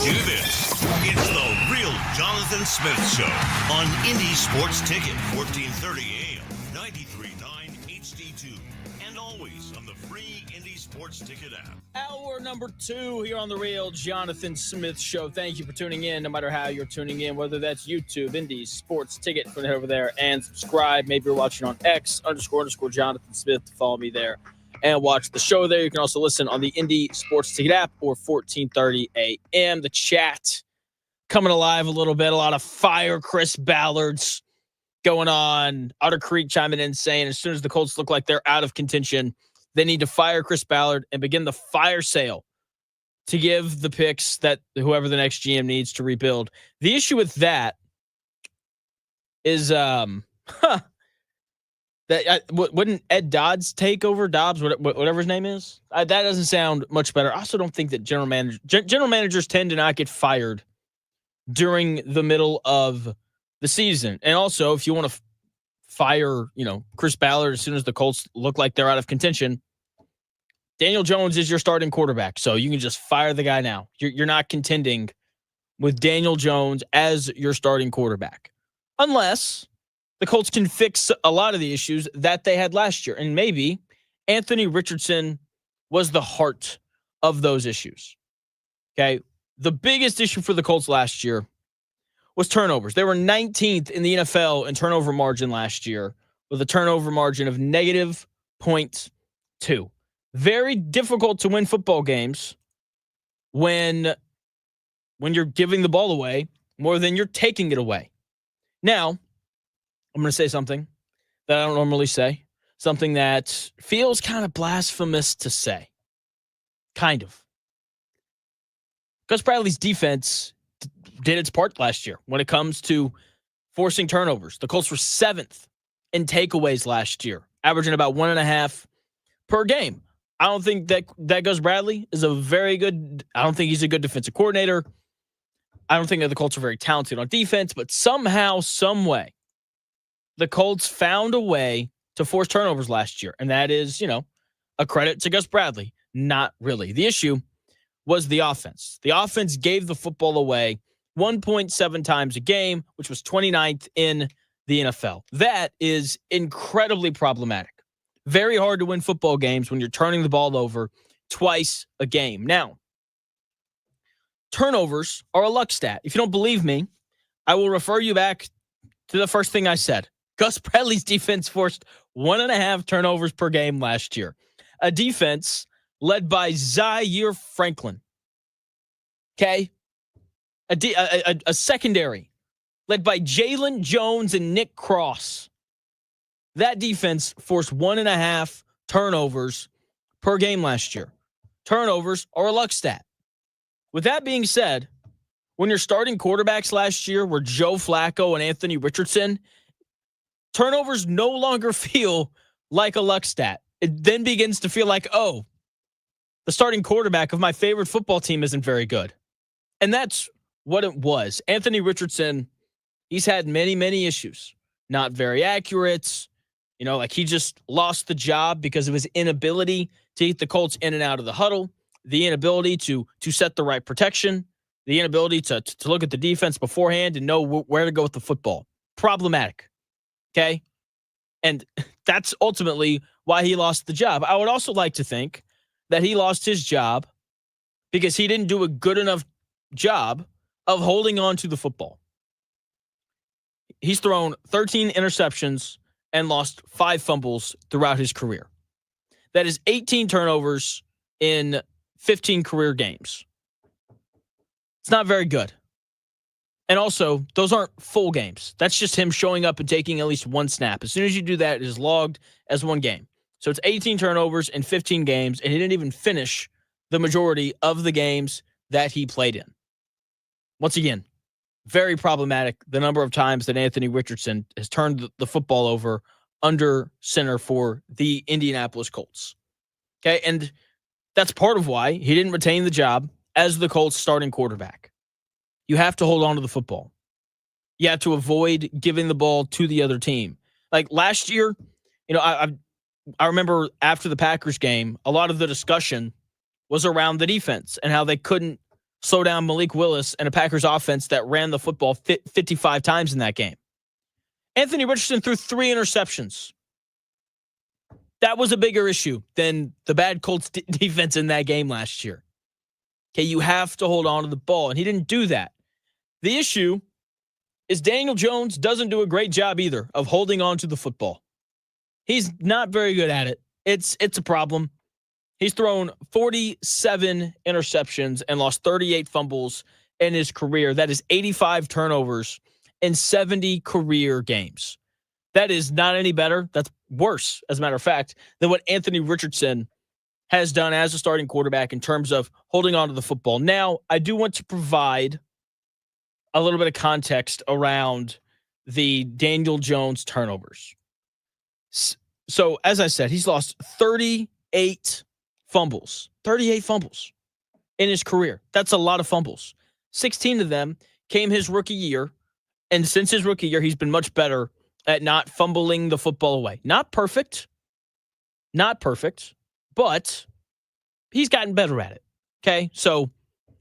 do this. It's the Real Jonathan Smith Show on Indy Sports Ticket, 1430 AM, 93.9 HD2, and always on the free Indy Sports Ticket app. Hour number 2 here on the Real Jonathan Smith Show. Thank you for tuning in, no matter how you're tuning in, whether that's YouTube, Indy Sports Ticket, head over there and subscribe. Maybe you're watching on X __ Jonathan Smith. Follow me there and watch the show there. You can also listen on the Indy Sports Ticket app or 1430 AM. The chat coming alive a little bit. A lot of fire Chris Ballards going on. Otter Creek chiming in saying as soon as the Colts look like they're out of contention, they need to fire Chris Ballard and begin the fire sale to give the picks that whoever the next GM needs to rebuild. The issue with that is that wouldn't Ed Dodds take over? Dobbs, whatever his name is? That doesn't sound much better. I also don't think that general managers tend to not get fired during the middle of the season. And also, if you want to fire, Chris Ballard as soon as the Colts look like they're out of contention, Daniel Jones is your starting quarterback, so you can just fire the guy now. You're not contending with Daniel Jones as your starting quarterback, unless the Colts can fix a lot of the issues that they had last year. And maybe Anthony Richardson was the heart of those issues. Okay. The biggest issue for the Colts last year was turnovers. They were 19th in the NFL in turnover margin last year with a turnover margin of -0.2. Very difficult to win football games when you're giving the ball away more than you're taking it away. Now, I'm going to say something that I don't normally say, something that feels kind of blasphemous to say. Kind of. Gus Bradley's defense did its part last year when it comes to forcing turnovers. The Colts were 7th in takeaways last year, averaging about 1.5 per game. I don't think that Gus Bradley is I don't think he's a good defensive coordinator. I don't think that the Colts are very talented on defense, but somehow, some way, the Colts found a way to force turnovers last year. And that is, a credit to Gus Bradley. Not really. The issue was the offense. The offense gave the football away 1.7 times a game, which was 29th in the NFL. That is incredibly problematic. Very hard to win football games when you're turning the ball over twice a game. Now, turnovers are a luck stat. If you don't believe me, I will refer you back to the first thing I said. Gus Bradley's defense forced 1.5 turnovers per game last year. A defense led by Zaire Franklin. Okay? A secondary led by Jalen Jones and Nick Cross. That defense forced 1.5 turnovers per game last year. Turnovers are a luck stat. With that being said, when your starting quarterbacks last year were Joe Flacco and Anthony Richardson, turnovers no longer feel like a luck stat. It then begins to feel like, the starting quarterback of my favorite football team isn't very good. And that's what it was. Anthony Richardson, he's had many, many issues. Not very accurate. He just lost the job because of his inability to get the Colts in and out of the huddle, the inability to set the right protection, the inability to look at the defense beforehand and know where to go with the football. Problematic. Okay? And that's ultimately why he lost the job. I would also like to think that he lost his job because he didn't do a good enough job of holding on to the football. He's thrown 13 interceptions and lost 5 fumbles throughout his career. That is 18 turnovers in 15 career games. It's not very good. And also, those aren't full games. That's just him showing up and taking at least one snap. As soon as you do that, it is logged as one game. So it's 18 turnovers in 15 games, and he didn't even finish the majority of the games that he played in. Once again, very problematic the number of times that Anthony Richardson has turned the football over under center for the Indianapolis Colts. Okay, and that's part of why he didn't retain the job as the Colts starting quarterback. You have to hold on to the football. You have to avoid giving the ball to the other team. Like last year, I remember after the Packers game, a lot of the discussion was around the defense and how they couldn't slow down Malik Willis and a Packers offense that ran the football 55 times in that game. Anthony Richardson threw 3 interceptions. That was a bigger issue than the bad Colts defense in that game last year. Okay, you have to hold on to the ball, and he didn't do that. The issue is Daniel Jones doesn't do a great job either of holding on to the football. He's not very good at it. It's a problem. He's thrown 47 interceptions and lost 38 fumbles in his career. That is 85 turnovers in 70 career games. That is not any better. That's worse, as a matter of fact, than what Anthony Richardson has done as a starting quarterback in terms of holding on to the football. Now, I do want to provide a little bit of context around the Daniel Jones turnovers. So, as I said, he's lost 38 fumbles. 38 fumbles in his career. That's a lot of fumbles. 16 of them came his rookie year, and since his rookie year, he's been much better at not fumbling the football away. Not perfect, but he's gotten better at it, okay? So,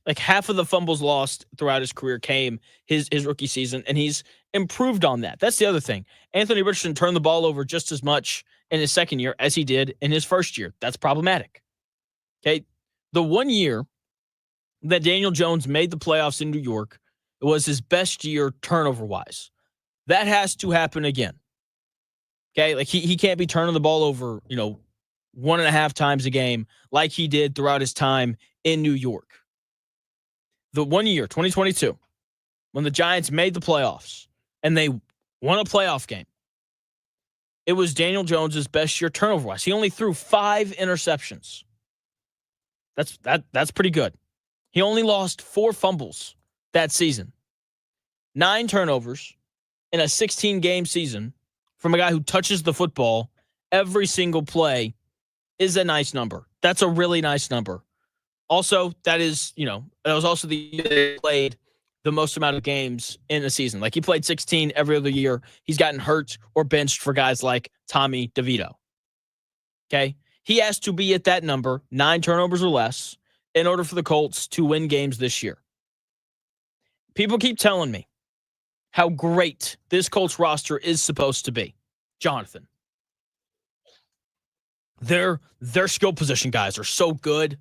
like half of the fumbles lost throughout his career came his rookie season, and he's improved on that. That's the other thing. Anthony Richardson turned the ball over just as much in his second year as he did in his first year. That's problematic, okay? The 1 year that Daniel Jones made the playoffs in New York, it was his best year turnover-wise. That has to happen again. Okay, like he can't be turning the ball over, 1.5 times a game like he did throughout his time in New York. The 1 year, 2022, when the Giants made the playoffs and they won a playoff game, it was Daniel Jones' best year turnover-wise. He only threw 5 interceptions. That's pretty good. He only lost 4 fumbles that season. 9 turnovers in a 16-game season from a guy who touches the football every single play is a nice number. That's a really nice number. Also, that was also the year they played the most amount of games in a season. Like, he played 16 every other year. He's gotten hurt or benched for guys like Tommy DeVito. Okay? He has to be at that number, 9 turnovers or less, in order for the Colts to win games this year. People keep telling me how great this Colts roster is supposed to be. Jonathan, their skill position guys are so good.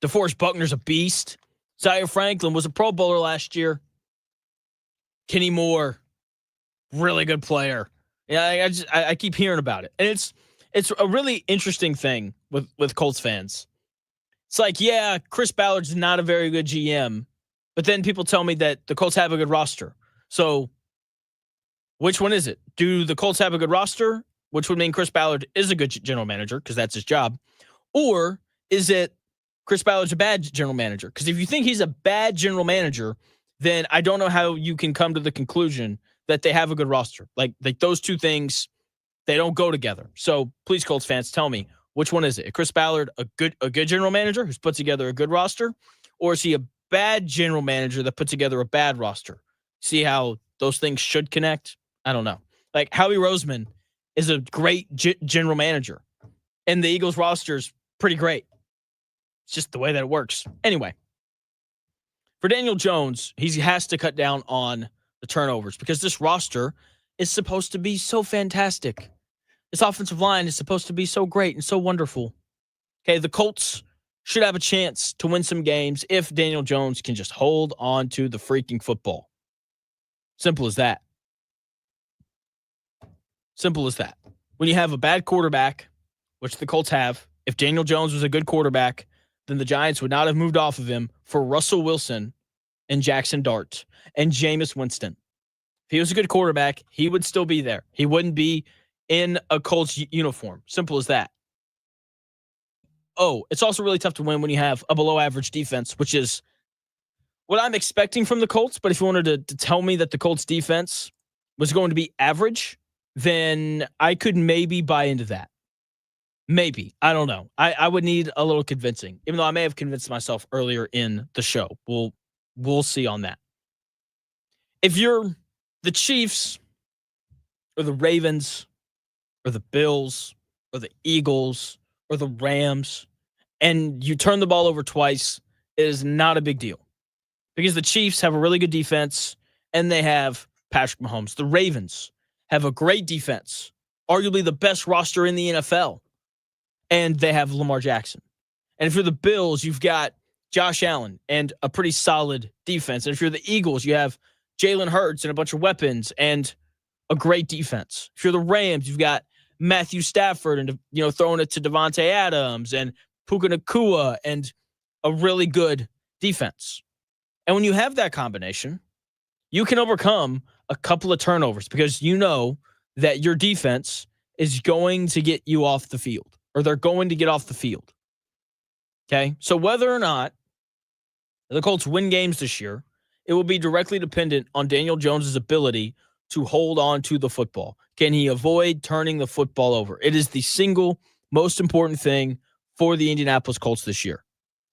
DeForest Buckner's a beast. Zaire Franklin was a Pro Bowler last year. Kenny Moore, really good player. Yeah, I keep hearing about it. And it's a really interesting thing with Colts fans. It's like, yeah, Chris Ballard's not a very good GM, but then people tell me that the Colts have a good roster. So which one is it? Do the Colts have a good roster, which would mean Chris Ballard is a good general manager because that's his job? Or is it Chris Ballard's a bad general manager? Because if you think he's a bad general manager, then I don't know how you can come to the conclusion that they have a good roster. Like those two things, they don't go together. So please, Colts fans, tell me, which one is it? Is Chris Ballard a good general manager who's put together a good roster? Or is he a bad general manager that put together a bad roster? See how those things should connect? I don't know. Like, Howie Roseman is a great general manager, and the Eagles roster is pretty great. It's just the way that it works. Anyway, for Daniel Jones, he has to cut down on the turnovers because this roster is supposed to be so fantastic. This offensive line is supposed to be so great and so wonderful. Okay, the Colts should have a chance to win some games if Daniel Jones can just hold on to the freaking football. Simple as that. Simple as that. When you have a bad quarterback, which the Colts have, if Daniel Jones was a good quarterback, then the Giants would not have moved off of him for Russell Wilson and Jackson Dart and Jameis Winston. If he was a good quarterback, he would still be there. He wouldn't be in a Colts uniform. Simple as that. Oh, it's also really tough to win when you have a below-average defense, which is what I'm expecting from the Colts. But if you wanted to tell me that the Colts defense was going to be average, then I could maybe buy into that. Maybe. I don't know. I would need a little convincing, even though I may have convinced myself earlier in the show. We'll see on that. If you're the Chiefs or the Ravens or the Bills or the Eagles or the Rams and you turn the ball over twice, it is not a big deal. because the Chiefs have a really good defense and they have Patrick Mahomes. The Ravens have a great defense, arguably the best roster in the NFL, and they have Lamar Jackson. And if you're the Bills, you've got Josh Allen and a pretty solid defense. And if you're the Eagles, you have Jalen Hurts and a bunch of weapons and a great defense. If you're the Rams, you've got Matthew Stafford and, throwing it to Devontae Adams and Puka Nacua and a really good defense. And when you have that combination, you can overcome a couple of turnovers because you know that your defense is going to get you off the field, or they're going to get off the field. Okay? So whether or not the Colts win games this year, it will be directly dependent on Daniel Jones' ability to hold on to the football. Can he avoid turning the football over? It is the single most important thing for the Indianapolis Colts this year.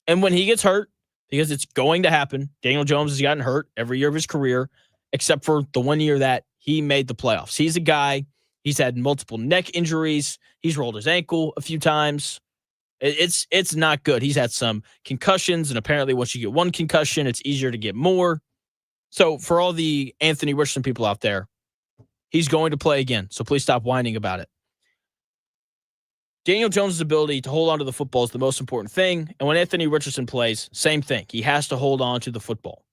And when he gets hurt, because it's going to happen, Daniel Jones has gotten hurt every year of his career, except for the 1 year that he made the playoffs. He's a guy, he's had multiple neck injuries. He's rolled his ankle a few times. It's not good. He's had some concussions, and apparently once you get one concussion, it's easier to get more. So for all the Anthony Richardson people out there, he's going to play again. So please stop whining about it. Daniel Jones' ability to hold on to the football is the most important thing. And when Anthony Richardson plays, same thing. He has to hold on to the football.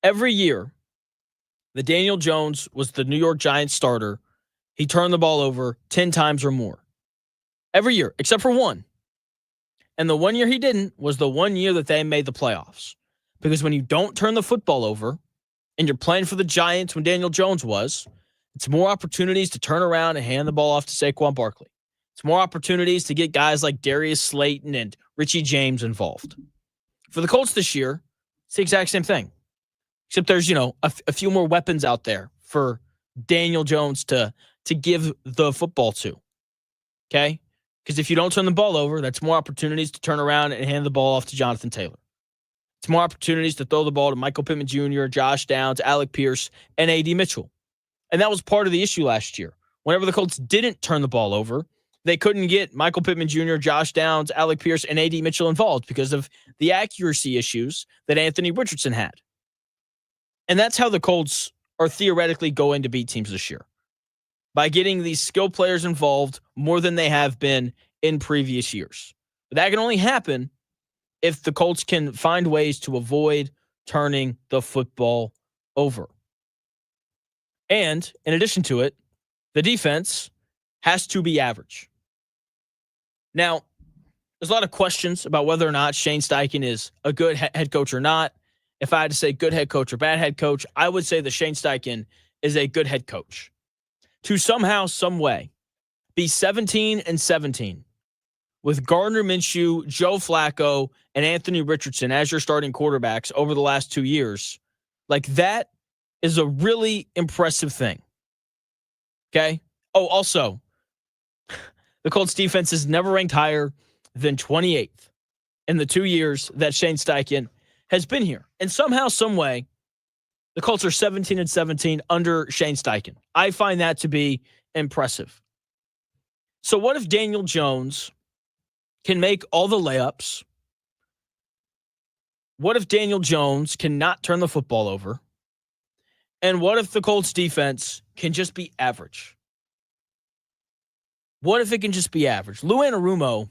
Every year that Daniel Jones was the New York Giants starter, he turned the ball over 10 times or more. Every year, except for one. And the 1 year he didn't was the 1 year that they made the playoffs. Because when you don't turn the football over and you're playing for the Giants when Daniel Jones was, it's more opportunities to turn around and hand the ball off to Saquon Barkley. It's more opportunities to get guys like Darius Slayton and Richie James involved. For the Colts this year, it's the exact same thing. Except there's, a few more weapons out there for Daniel Jones to give the football to. Okay? Because if you don't turn the ball over, that's more opportunities to turn around and hand the ball off to Jonathan Taylor. It's more opportunities to throw the ball to Michael Pittman Jr., Josh Downs, Alec Pierce, and A.D. Mitchell. And that was part of the issue last year. Whenever the Colts didn't turn the ball over, they couldn't get Michael Pittman Jr., Josh Downs, Alec Pierce, and A.D. Mitchell involved because of the accuracy issues that Anthony Richardson had. And that's how the Colts are theoretically going to beat teams this year, by getting these skill players involved more than they have been in previous years. But that can only happen if the Colts can find ways to avoid turning the football over. And in addition to it, the defense has to be average. Now, there's a lot of questions about whether or not Shane Steichen is a good head coach or not. If I had to say good head coach or bad head coach, I would say that Shane Steichen is a good head coach. To somehow, some way, be 17-17 with Gardner Minshew, Joe Flacco, and Anthony Richardson as your starting quarterbacks over the last 2 years, like that is a really impressive thing. Okay? Oh, also, the Colts defense is never ranked higher than 28th in the 2 years that Shane Steichen has been here. And somehow, some way, the Colts are 17-17 under Shane Steichen. I find that to be impressive. So what if Daniel Jones can make all the layups? What if Daniel Jones cannot turn the football over? And what if the Colts defense can just be average? What if it can just be average? Lou Anarumo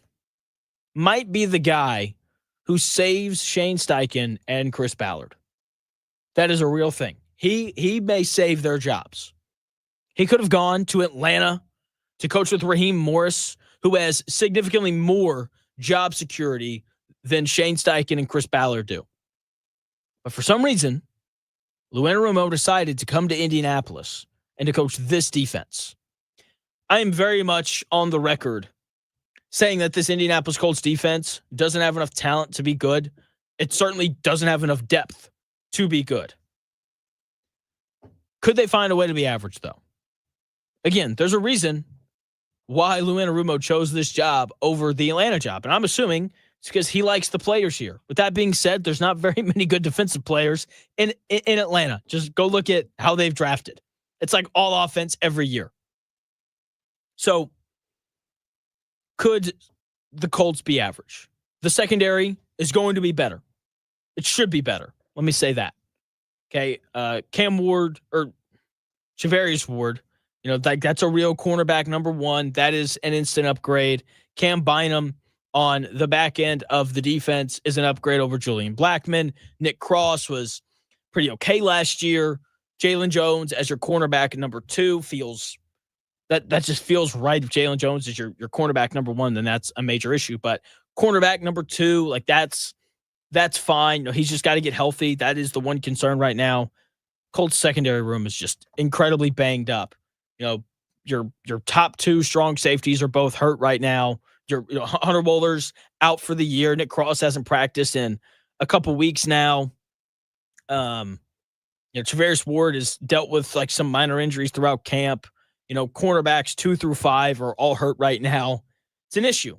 might be the guy who saves Shane Steichen and Chris Ballard. That is a real thing. He may save their jobs. He could have gone to Atlanta to coach with Raheem Morris, who has significantly more job security than Shane Steichen and Chris Ballard do. But for some reason, Lou Anarumo decided to come to Indianapolis and to coach this defense. I am very much on the record saying that this Indianapolis Colts defense doesn't have enough talent to be good. It certainly doesn't have enough depth to be good. Could they find a way to be average, though? Again, there's a reason why Lou Anarumo chose this job over the Atlanta job, and I'm assuming it's because he likes the players here. With that being said, there's not very many good defensive players in Atlanta. Just go look at how they've drafted. It's like all offense every year. So, could the Colts be average? The secondary is going to be better. It should be better. Let me say that. Okay. Cam Ward or Javarius Ward, that's a real cornerback number one. That is an instant upgrade. Cam Bynum on the back end of the defense is an upgrade over Julian Blackmon. Nick Cross was pretty okay last year. Jalen Jones as your cornerback number two feels that just feels right. If Jalen Jones is your cornerback number one, then that's a major issue. But cornerback number two, like that's fine. He's just got to get healthy. That is the one concern right now. Colts secondary room is just incredibly banged up. Your top two strong safeties are both hurt right now. Hunter Woller's out for the year. Nick Cross hasn't practiced in a couple weeks now. Travaris Ward has dealt with like some minor injuries throughout camp. Cornerbacks 2 through 5 are all hurt right now. It's an issue.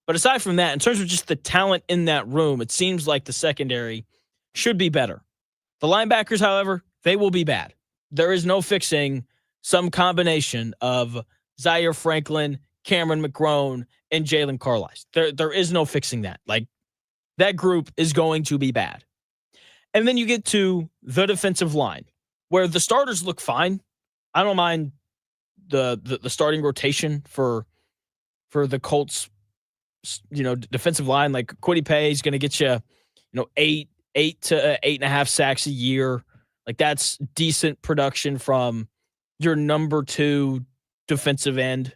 But aside from that, in terms of just the talent in that room, it seems like the secondary should be better. The linebackers, however, they will be bad. There is no fixing some combination of Zaire Franklin, Cameron McGrone, and Jalen Carlisle. There is no fixing that. Like, that group is going to be bad. And then you get to the defensive line, where the starters look fine. I don't mind the starting rotation for the Colts, defensive line. Like, Kwity Paye is going to get you, 8 to 8.5 sacks a year. Like, that's decent production from your number two defensive end.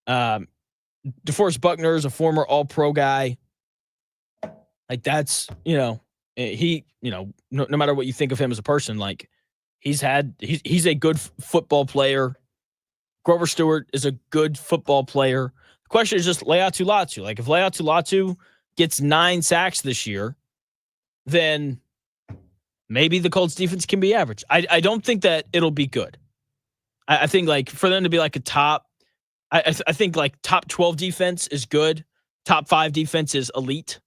DeForest Buckner is a former All-Pro guy. Like, that's, he, no matter what you think of him as a person, like, he's a good football player. Grover Stewart is a good football player. The question is just Laiatu Latu. Like, if Laiatu Latu gets 9 sacks this year, then maybe the Colts defense can be average. I don't think that it'll be good. I think, like, for them to be like a top, I think like top 12 defense is good. Top 5 defense is elite.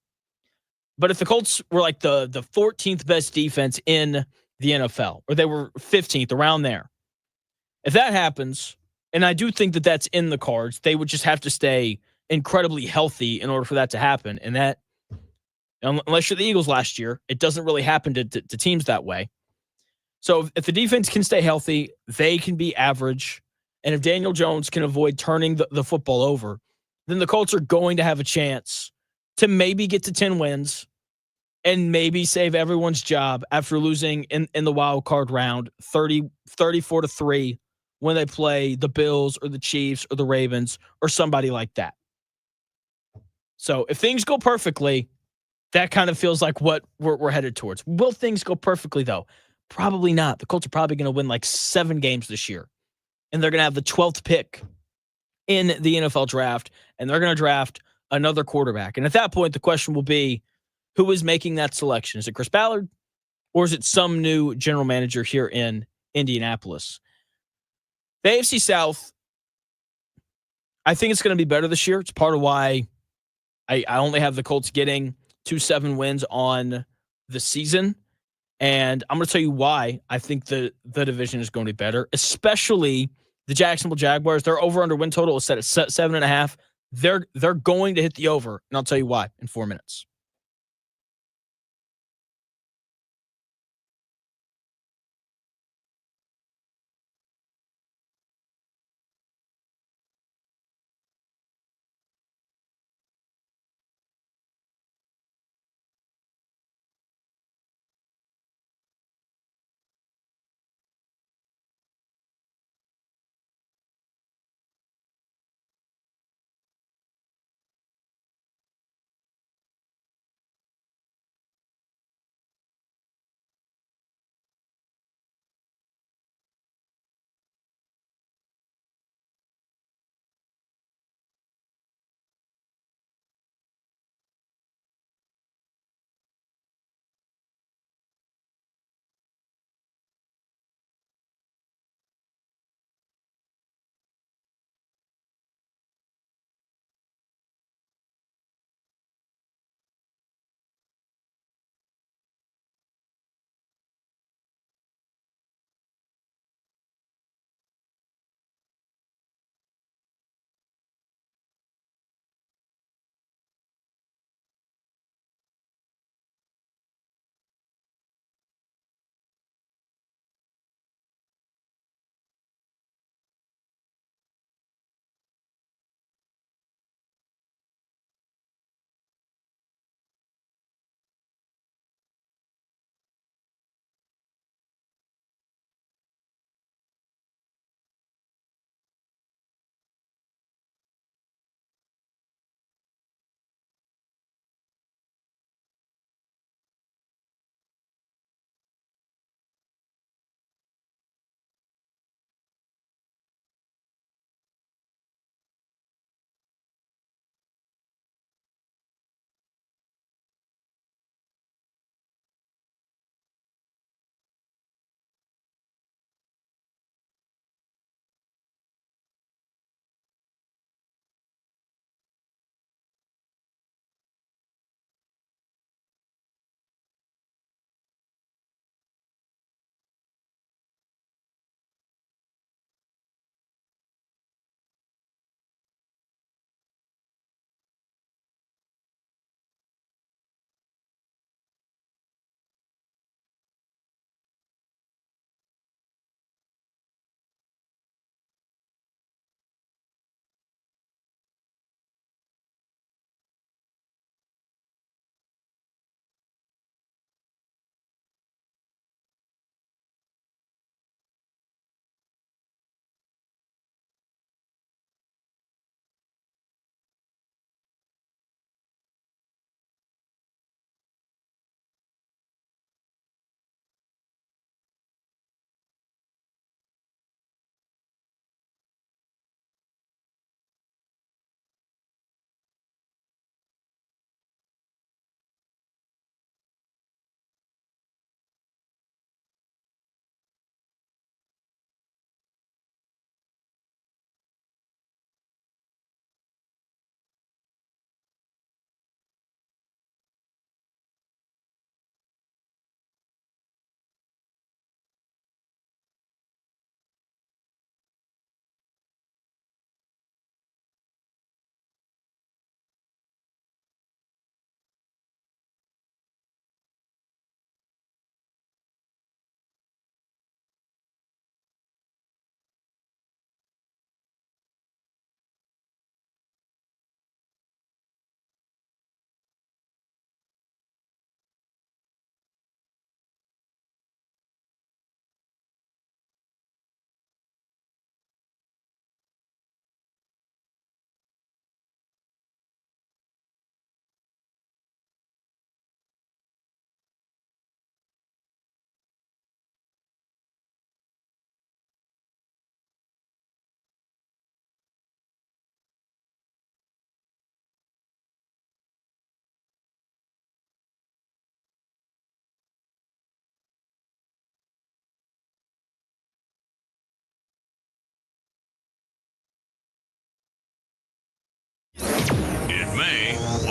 But if the Colts were like the 14th best defense in the NFL, or they were 15th, around there, if that happens, and I do think that that's in the cards, they would just have to stay incredibly healthy in order for that to happen. And that, unless you're the Eagles last year, it doesn't really happen to teams that way. So if the defense can stay healthy, they can be average. And if Daniel Jones can avoid turning the football over, then the Colts are going to have a chance to maybe get to 10 wins and maybe save everyone's job after losing in the wild card round 34-3 when they play the Bills or the Chiefs or the Ravens or somebody like that. So if things go perfectly, that kind of feels like what we're headed towards. Will things go perfectly, though? Probably not. The Colts are probably going to win like 7 games this year. And they're going to have the 12th pick in the NFL draft. And they're going to draft another quarterback. And at that point, the question will be, who is making that selection? Is it Chris Ballard? Or is it some new general manager here in Indianapolis? The AFC South, I think it's going to be better this year. It's part of why I only have the Colts getting 2-7 wins on the season. And I'm going to tell you why I think the division is going to be better, especially the Jacksonville Jaguars. Their over-under win total is set at 7.5. They're going to hit the over, and I'll tell you why in 4 minutes.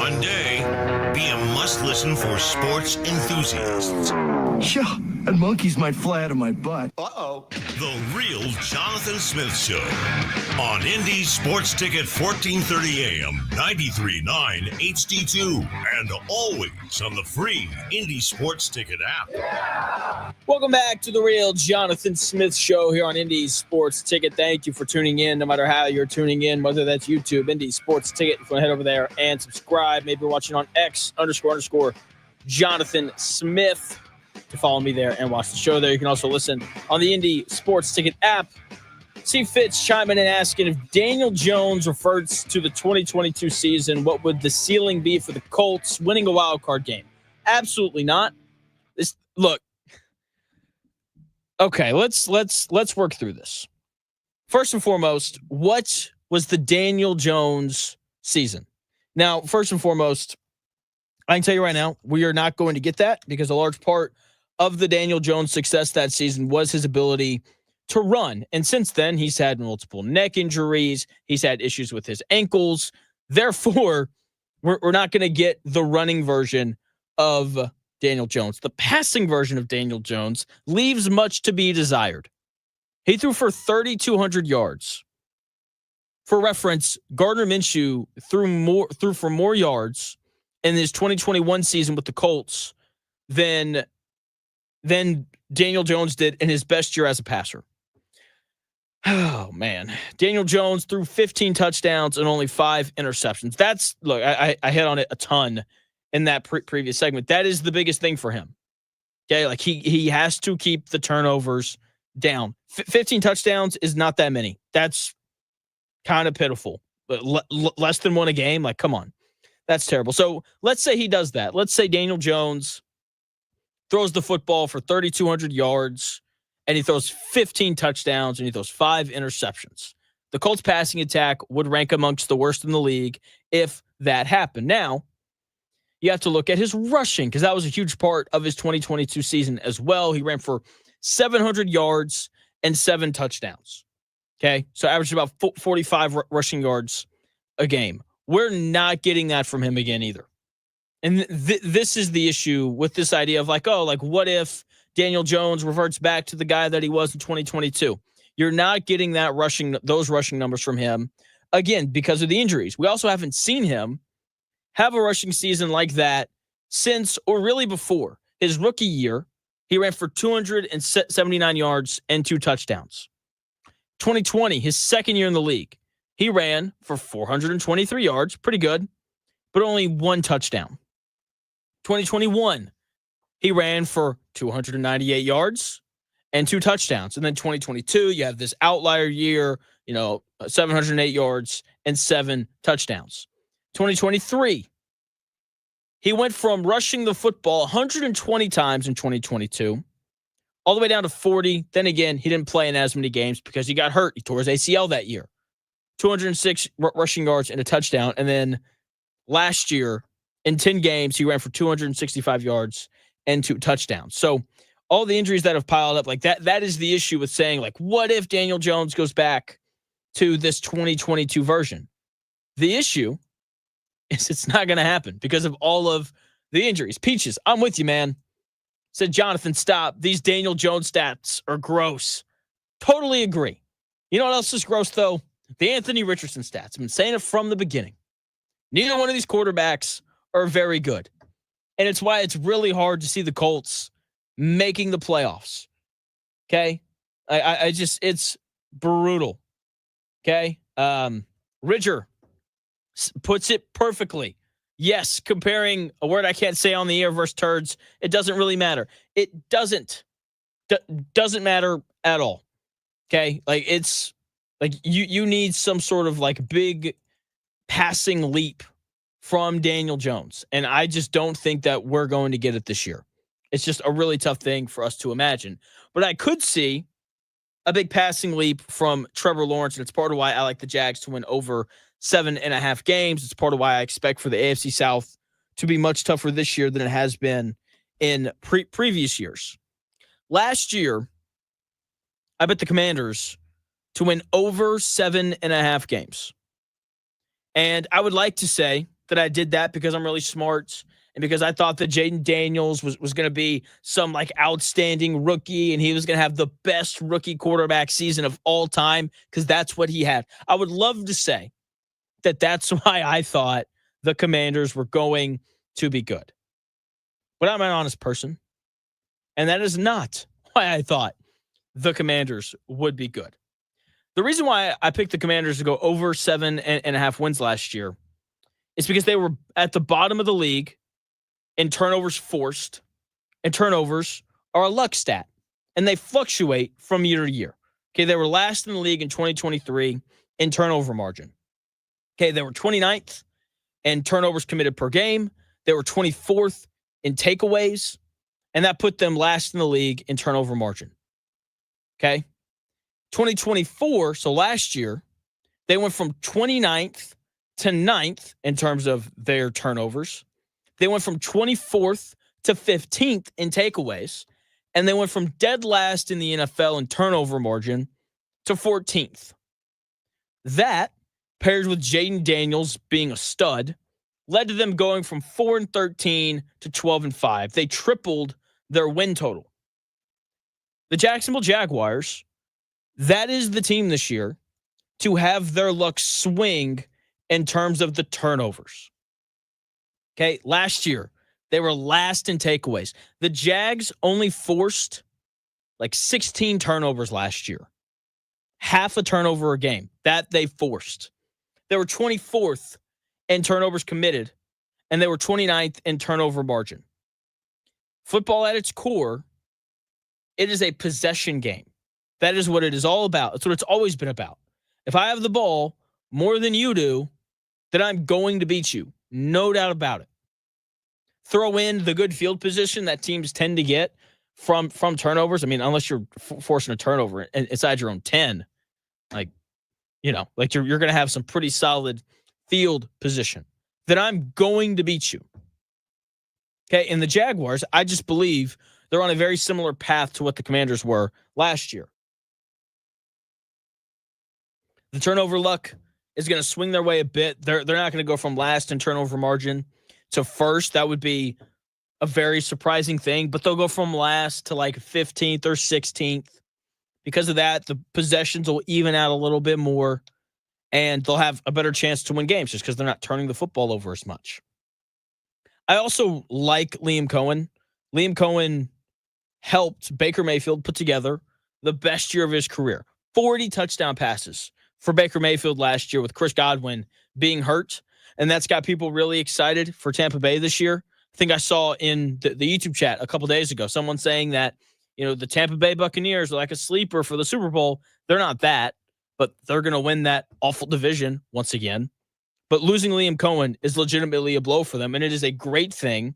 One day, be a must-listen for sports enthusiasts. Yeah, and monkeys might fly out of my butt. Uh-oh. The Real Jonathan Smith Show on Indy Sports Ticket 1430 AM, 93.9 HD2, and always on the free Indy Sports Ticket app. Welcome back to the Real Jonathan Smith Show here on Indy Sports Ticket. Thank you for tuning in, no matter how you're tuning in, whether that's YouTube, Indy Sports Ticket. If you want to head over there and subscribe, maybe you're watching on X__ Jonathan Smith. To follow me there and watch the show there. You can also listen on the Indy Sports Ticket app. See Fitz chiming in asking if Daniel Jones refers to the 2022 season, what would the ceiling be for the Colts winning a wild card game? Absolutely not. Look. Okay, let's work through this. First and foremost, what was the Daniel Jones season? Now, first and foremost, I can tell you right now, we are not going to get that because a large part of the Daniel Jones success that season was his ability to run. And since then, he's had multiple neck injuries. He's had issues with his ankles. Therefore, we're not going to get the running version of Daniel Jones. The passing version of Daniel Jones leaves much to be desired. He threw for 3,200 yards. For reference, Gardner Minshew threw for more yards in his 2021 season with the Colts than Daniel Jones did in his best year as a passer. Oh, man. Daniel Jones threw 15 touchdowns and only 5 interceptions. Look, I hit on it a ton in that previous segment. That is the biggest thing for him. Okay, like he has to keep the turnovers down. 15 touchdowns is not that many. That's kind of pitiful. But less than one a game, like, come on. That's terrible. So let's say he does that. Let's say Daniel Jones throws the football for 3,200 yards, and he throws 15 touchdowns, and he throws 5 interceptions. The Colts passing attack would rank amongst the worst in the league if that happened. Now, you have to look at his rushing because that was a huge part of his 2022 season as well. He ran for 700 yards and 7 touchdowns. Okay, so averaged about 45 rushing yards a game. We're not getting that from him again either. And this is the issue with this idea of what if Daniel Jones reverts back to the guy that he was in 2022? You're not getting those rushing numbers from him again because of the injuries. We also haven't seen him have a rushing season like that since, or really before, his rookie year. He ran for 279 yards and 2 touchdowns. 2020, his second year in the league, he ran for 423 yards, pretty good, but only 1 touchdown. 2021, he ran for 298 yards and 2 touchdowns. And then 2022, you have this outlier year, 708 yards and 7 touchdowns. 2023, he went from rushing the football 120 times in 2022 all the way down to 40. Then again, he didn't play in as many games because he got hurt. He tore his ACL that year. 206 rushing yards and a touchdown. And then last year, in 10 games, he ran for 265 yards and 2 touchdowns. So all the injuries that have piled up, like that is the issue with saying, what if Daniel Jones goes back to this 2022 version? The issue is it's not going to happen because of all of the injuries. Peaches, I'm with you, man. Said Jonathan, stop. These Daniel Jones stats are gross. Totally agree. You know what else is gross, though? The Anthony Richardson stats. I've been saying it from the beginning. Neither one of these quarterbacks are very good. And it's why it's really hard to see the Colts making the playoffs. Okay? I just, it's brutal. Okay? Ridger puts it perfectly. Yes, comparing a word I can't say on the air versus turds, it doesn't really matter. It doesn't matter at all. Okay? It's you need some sort of big passing leap from Daniel Jones. And I just don't think that we're going to get it this year. It's just a really tough thing for us to imagine. But I could see a big passing leap from Trevor Lawrence, and it's part of why I like the Jags to win over 7.5 games. It's part of why I expect for the AFC South to be much tougher this year than it has been in previous years. Last year, I bet the Commanders to win over 7.5 games. And I would like to say that I did that because I'm really smart and because I thought that Jaden Daniels was going to be some like outstanding rookie and he was going to have the best rookie quarterback season of all time because that's what he had. I would love to say that that's why I thought the Commanders were going to be good. But I'm an honest person, and that is not why I thought the Commanders would be good. The reason why I picked the Commanders to go over 7.5 wins last year is because they were at the bottom of the league in turnovers forced, and turnovers are a luck stat, and they fluctuate from year to year. Okay, they were last in the league in 2023 in turnover margin. Okay, they were 29th in turnovers committed per game. They were 24th in takeaways, and that put them last in the league in turnover margin. Okay, 2024, so last year, they went from 29th to 9th in terms of their turnovers. They went from 24th to 15th in takeaways, and they went from dead last in the NFL in turnover margin to 14th. That, paired with Jaden Daniels being a stud, led to them going from 4-13 to 12-5. They tripled their win total. The Jacksonville Jaguars, that is the team this year to have their luck swing in terms of the turnovers. Okay, last year, they were last in takeaways. The Jags only forced like 16 turnovers last year. Half a turnover a game that they forced. They were 24th in turnovers committed, and they were 29th in turnover margin. Football at its core, it is a possession game. That is what it is all about. That's what it's always been about. If I have the ball more than you do, then I'm going to beat you. No doubt about it. Throw in the good field position that teams tend to get from turnovers. I mean, unless you're forcing a turnover inside your own 10, like you're going to have some pretty solid field position, then I'm going to beat you. Okay, and the Jaguars, I just believe they're on a very similar path to what the Commanders were last year. The turnover luck is going to swing their way a bit. They're not going to go from last in turnover margin to first. That would be a very surprising thing, but they'll go from last to like 15th or 16th. Because of that, the possessions will even out a little bit more, and they'll have a better chance to win games just because they're not turning the football over as much. I also like Liam Cohen. Liam Cohen helped Baker Mayfield put together the best year of his career. 40 touchdown passes for Baker Mayfield last year with Chris Godwin being hurt, and that's got people really excited for Tampa Bay this year. I think I saw in the YouTube chat a couple days ago someone saying that, the Tampa Bay Buccaneers are like a sleeper for the Super Bowl. They're not that, but they're going to win that awful division once again. But losing Liam Cohen is legitimately a blow for them, and it is a great thing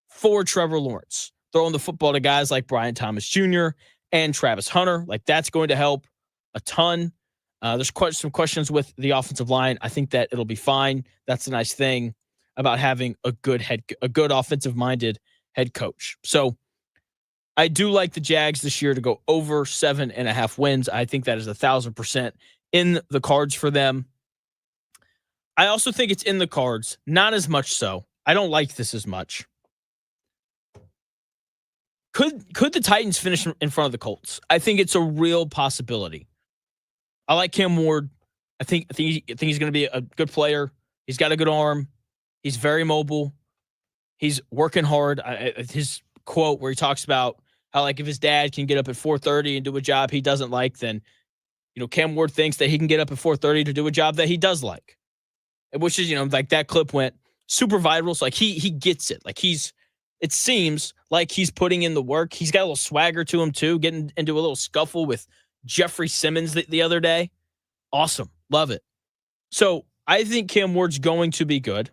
for Trevor Lawrence. Throwing the football to guys like Brian Thomas Jr. and Travis Hunter, like that's going to help a ton. There's quite some questions with the offensive line. I think that it'll be fine. That's a nice thing about having a good offensive-minded head coach. So I do like the Jags this year to go over 7.5 wins. I think that is 1,000% in the cards for them. I also think it's in the cards, not as much so. I don't like this as much. Could the Titans finish in front of the Colts? I think it's a real possibility. I like Cam Ward. I think he's going to be a good player. He's got a good arm. He's very mobile. He's working hard. His quote where he talks about how like if his dad can get up at 4:30 and do a job he doesn't like, then Cam Ward thinks that he can get up at 4:30 to do a job that he does like. Which is, like that clip went super viral. So like he gets it. Like it seems like he's putting in the work. He's got a little swagger to him too, getting into a little scuffle with Jeffrey Simmons the other day. Awesome. Love it. So I think Cam Ward's going to be good.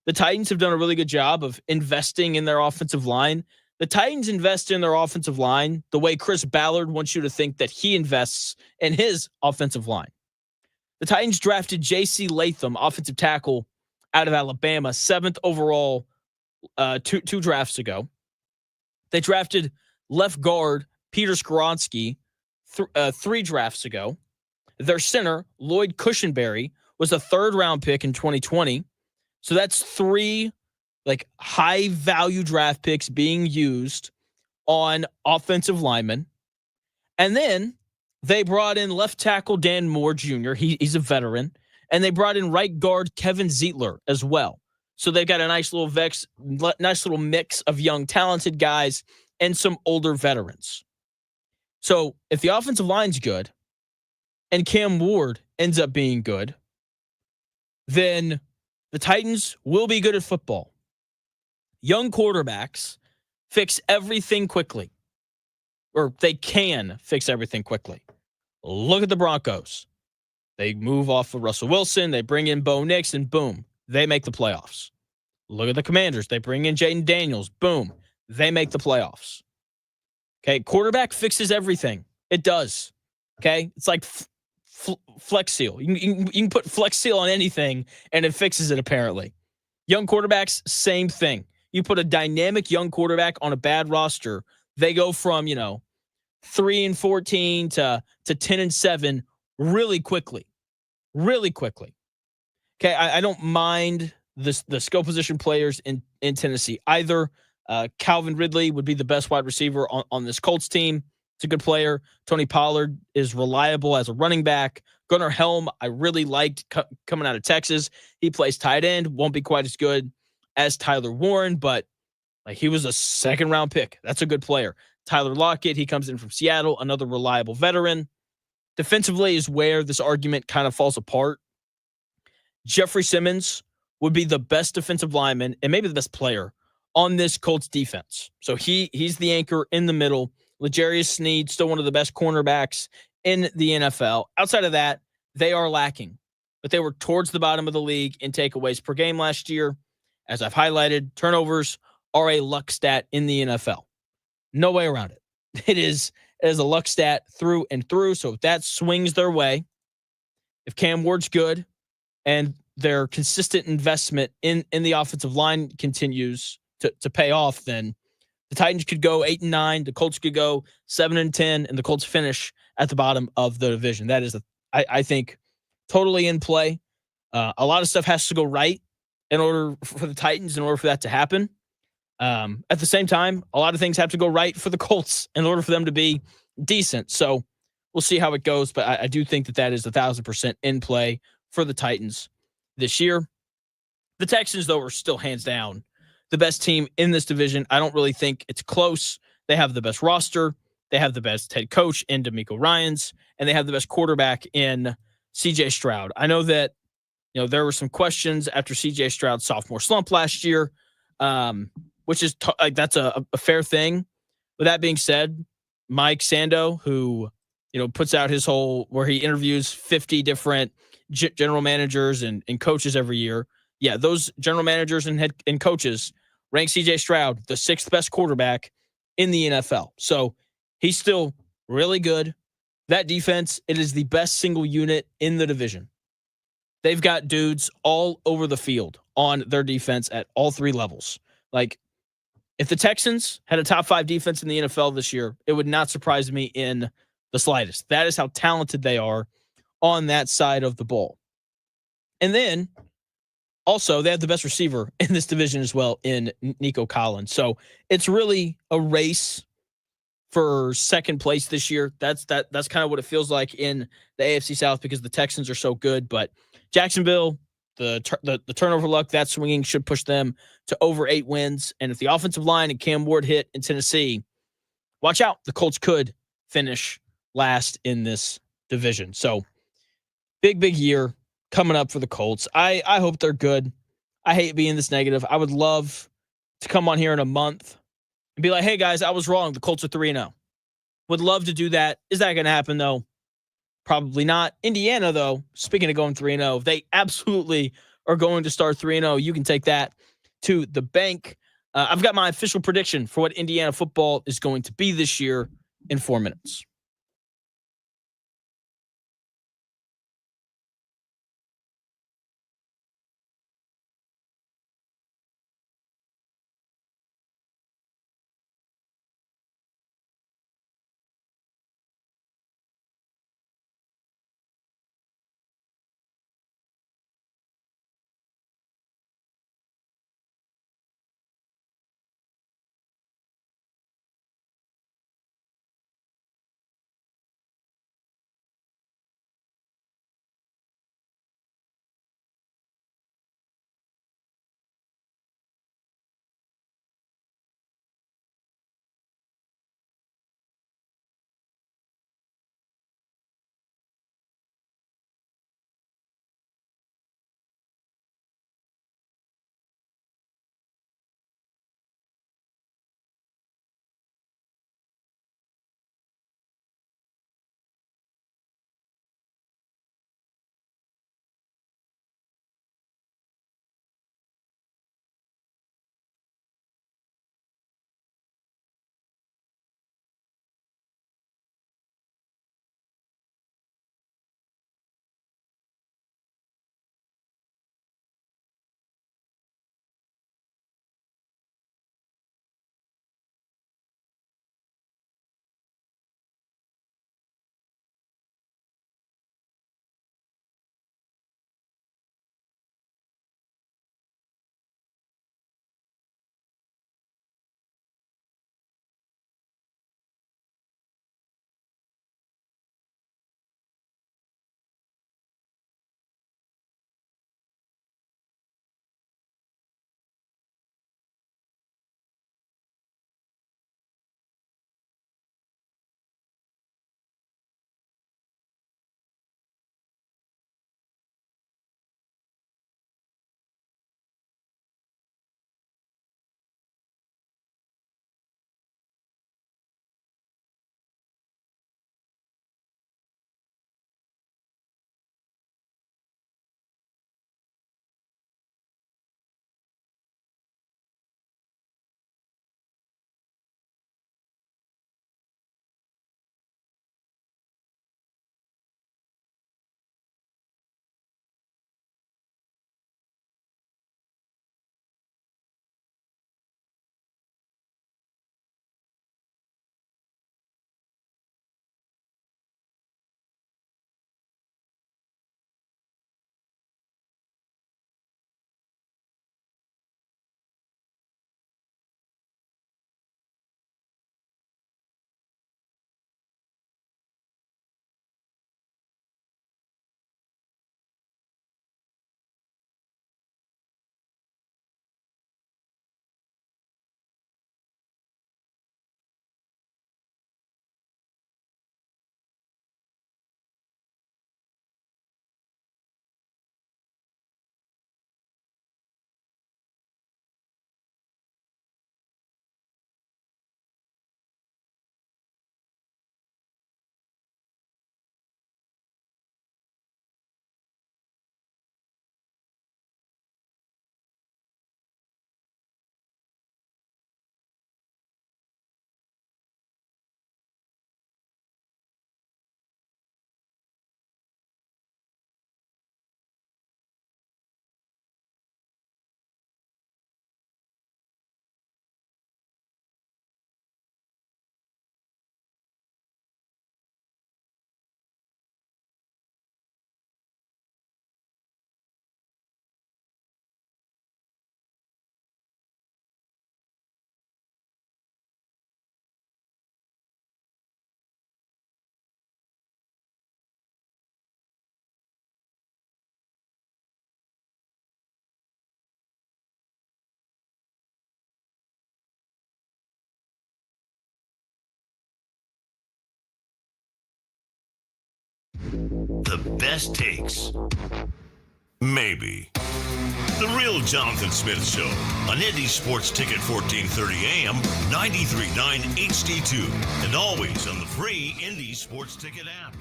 The Titans have done a really good job of investing in their offensive line. The Titans invest in their offensive line the way Chris Ballard wants you to think that he invests in his offensive line. The Titans drafted J.C. Latham, offensive tackle out of Alabama, 7th overall two drafts ago. They drafted left guard Peter Skoronski 3 drafts ago. Their center, Lloyd Cushenberry, was a 3rd-round pick in 2020. So that's 3 like high value draft picks being used on offensive linemen. And then they brought in left tackle Dan Moore Jr. He's a veteran. And they brought in right guard Kevin Zeitler as well. So they've got a nice little mix of young, talented guys and some older veterans. So if the offensive line's good and Cam Ward ends up being good, then the Titans will be good at football. Young quarterbacks fix everything quickly, or they can fix everything quickly. Look at the Broncos. They move off of Russell Wilson. They bring in Bo Nix, and boom, they make the playoffs. Look at the Commanders. They bring in Jaden Daniels. Boom, they make the playoffs. Okay, quarterback fixes everything. It does. Okay, it's like Flex Seal. You can put Flex Seal on anything, and it fixes it, apparently. Young quarterbacks, same thing. You put a dynamic young quarterback on a bad roster, they go from, 3-14 to 10-7 really quickly. Really quickly. Okay, I don't mind the skill position players in Tennessee. Either Calvin Ridley would be the best wide receiver on this Colts team. It's a good player. Tony Pollard is reliable as a running back. Gunnar Helm, I really liked coming out of Texas. He plays tight end. Won't be quite as good as Tyler Warren, but he was a second-round pick. That's a good player. Tyler Lockett, he comes in from Seattle, another reliable veteran. Defensively is where this argument kind of falls apart. Jeffrey Simmons would be the best defensive lineman and maybe the best player on this Colts defense. So he's the anchor in the middle. L'Jarius Sneed, still one of the best cornerbacks in the NFL. Outside of that, they are lacking. But they were towards the bottom of the league in takeaways per game last year. As I've highlighted, turnovers are a luck stat in the NFL. No way around it. It is a luck stat through and through. So if that swings their way, if Cam Ward's good and their consistent investment in the offensive line continues to pay off, then the Titans could go 8-9, the Colts could go 7-10, and the Colts finish at the bottom of the division. That is, I think, totally in play. A lot of stuff has to go right in order for the Titans, in order for that to happen. At the same time, a lot of things have to go right for the Colts in order for them to be decent. So we'll see how it goes, but I do think that is 1,000% in play for the Titans this year. The Texans, though, are still hands down the best team in this division. I don't really think it's close. They have the best roster. They have the best head coach in DeMeco Ryans, and they have the best quarterback in C.J. Stroud. I know that there were some questions after C.J. Stroud's sophomore slump last year, which is that's a fair thing. With that being said, Mike Sando, who puts out his whole where he interviews 50 different general managers and coaches every year. Yeah, those general managers and coaches rank C.J. Stroud the 6th best quarterback in the NFL. So he's still really good. That defense, it is the best single unit in the division. They've got dudes all over the field on their defense at all 3 levels. If the Texans had a top 5 defense in the NFL this year, it would not surprise me in the slightest. That is how talented they are on that side of the ball. And then also, they have the best receiver in this division as well in Nico Collins. So it's really a race for second place this year. That's kind of what it feels like in the AFC South because the Texans are so good. But Jacksonville, the turnover luck, that swinging should push them to over 8 wins. And if the offensive line and Cam Ward hit in Tennessee, watch out. The Colts could finish last in this division. So big year coming up for the Colts. I hope they're good. I hate being this negative. I would love to come on here in a month and be like, hey, guys, I was wrong. The Colts are 3-0. Would love to do that. Is that going to happen, though? Probably not. Indiana, though, speaking of going 3-0, they absolutely are going to start 3-0. You can take that to the bank. I've got my official prediction for what Indiana football is going to be this year in 4 minutes. The best takes. Maybe. The Real Jonathan Smith Show on Indy Sports Ticket 1430 AM, 93.9 HD2, and always on the free Indy Sports Ticket app.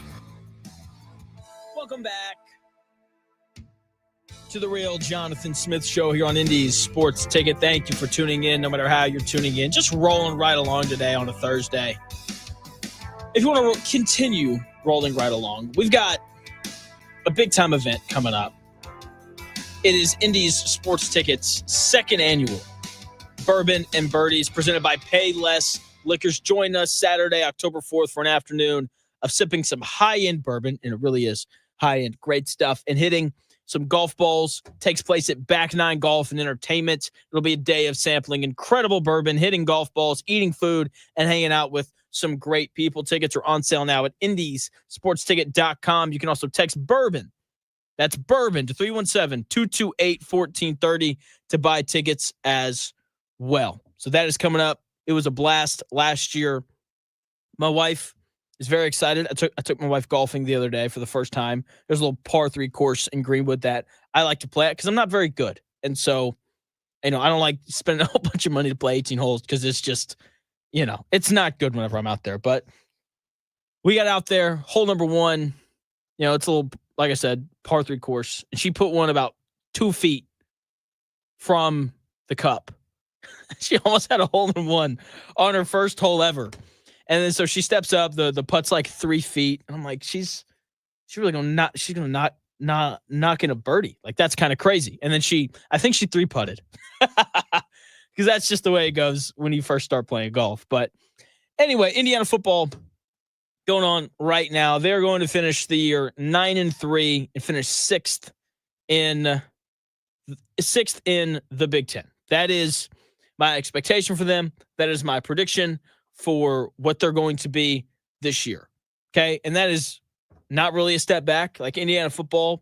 Welcome back to the Real Jonathan Smith Show here on Indy's Sports Ticket. Thank you for tuning in, no matter how you're tuning in. Just rolling right along today on a Thursday. If you want to continue rolling right along, we've got a big-time event coming up. It is Indy's Sports Ticket's second annual Bourbon and Birdies presented by Payless Liquors. Join us Saturday, October 4th for an afternoon of sipping some high-end bourbon, and it really is high-end, great stuff, and hitting some golf balls. Takes place at Back Nine Golf and Entertainment. It'll be a day of sampling incredible bourbon, hitting golf balls, eating food, and hanging out with some great people. Tickets are on sale now at IndySportsTicket.com. You can also text bourbon. That's bourbon to 317-228-1430 to buy tickets as well. So that is coming up. It was a blast last year. My wife is very excited. I took my wife golfing the other day for the first time. There's a little par 3 course in Greenwood that I like to play at because I'm not very good. And so, I don't like spending a whole bunch of money to play 18 holes because it's just, it's not good whenever I'm out there. But we got out there, hole number 1, it's a little, like I said, par 3 course. And she put one about 2 feet from the cup. She almost had a hole in 1 on her first hole ever. And then so she steps up, the putt's like 3 feet. And I'm like, she's really gonna knock in a birdie. Like, that's kind of crazy. And then I think she 3-putted. Because that's just the way it goes when you first start playing golf. But anyway, Indiana football going on right now. They're going to finish the year 9-3 and finish sixth in the Big Ten. That is my expectation for them. That is my prediction for what they're going to be this year. Okay. And that is not really a step back. Like, Indiana football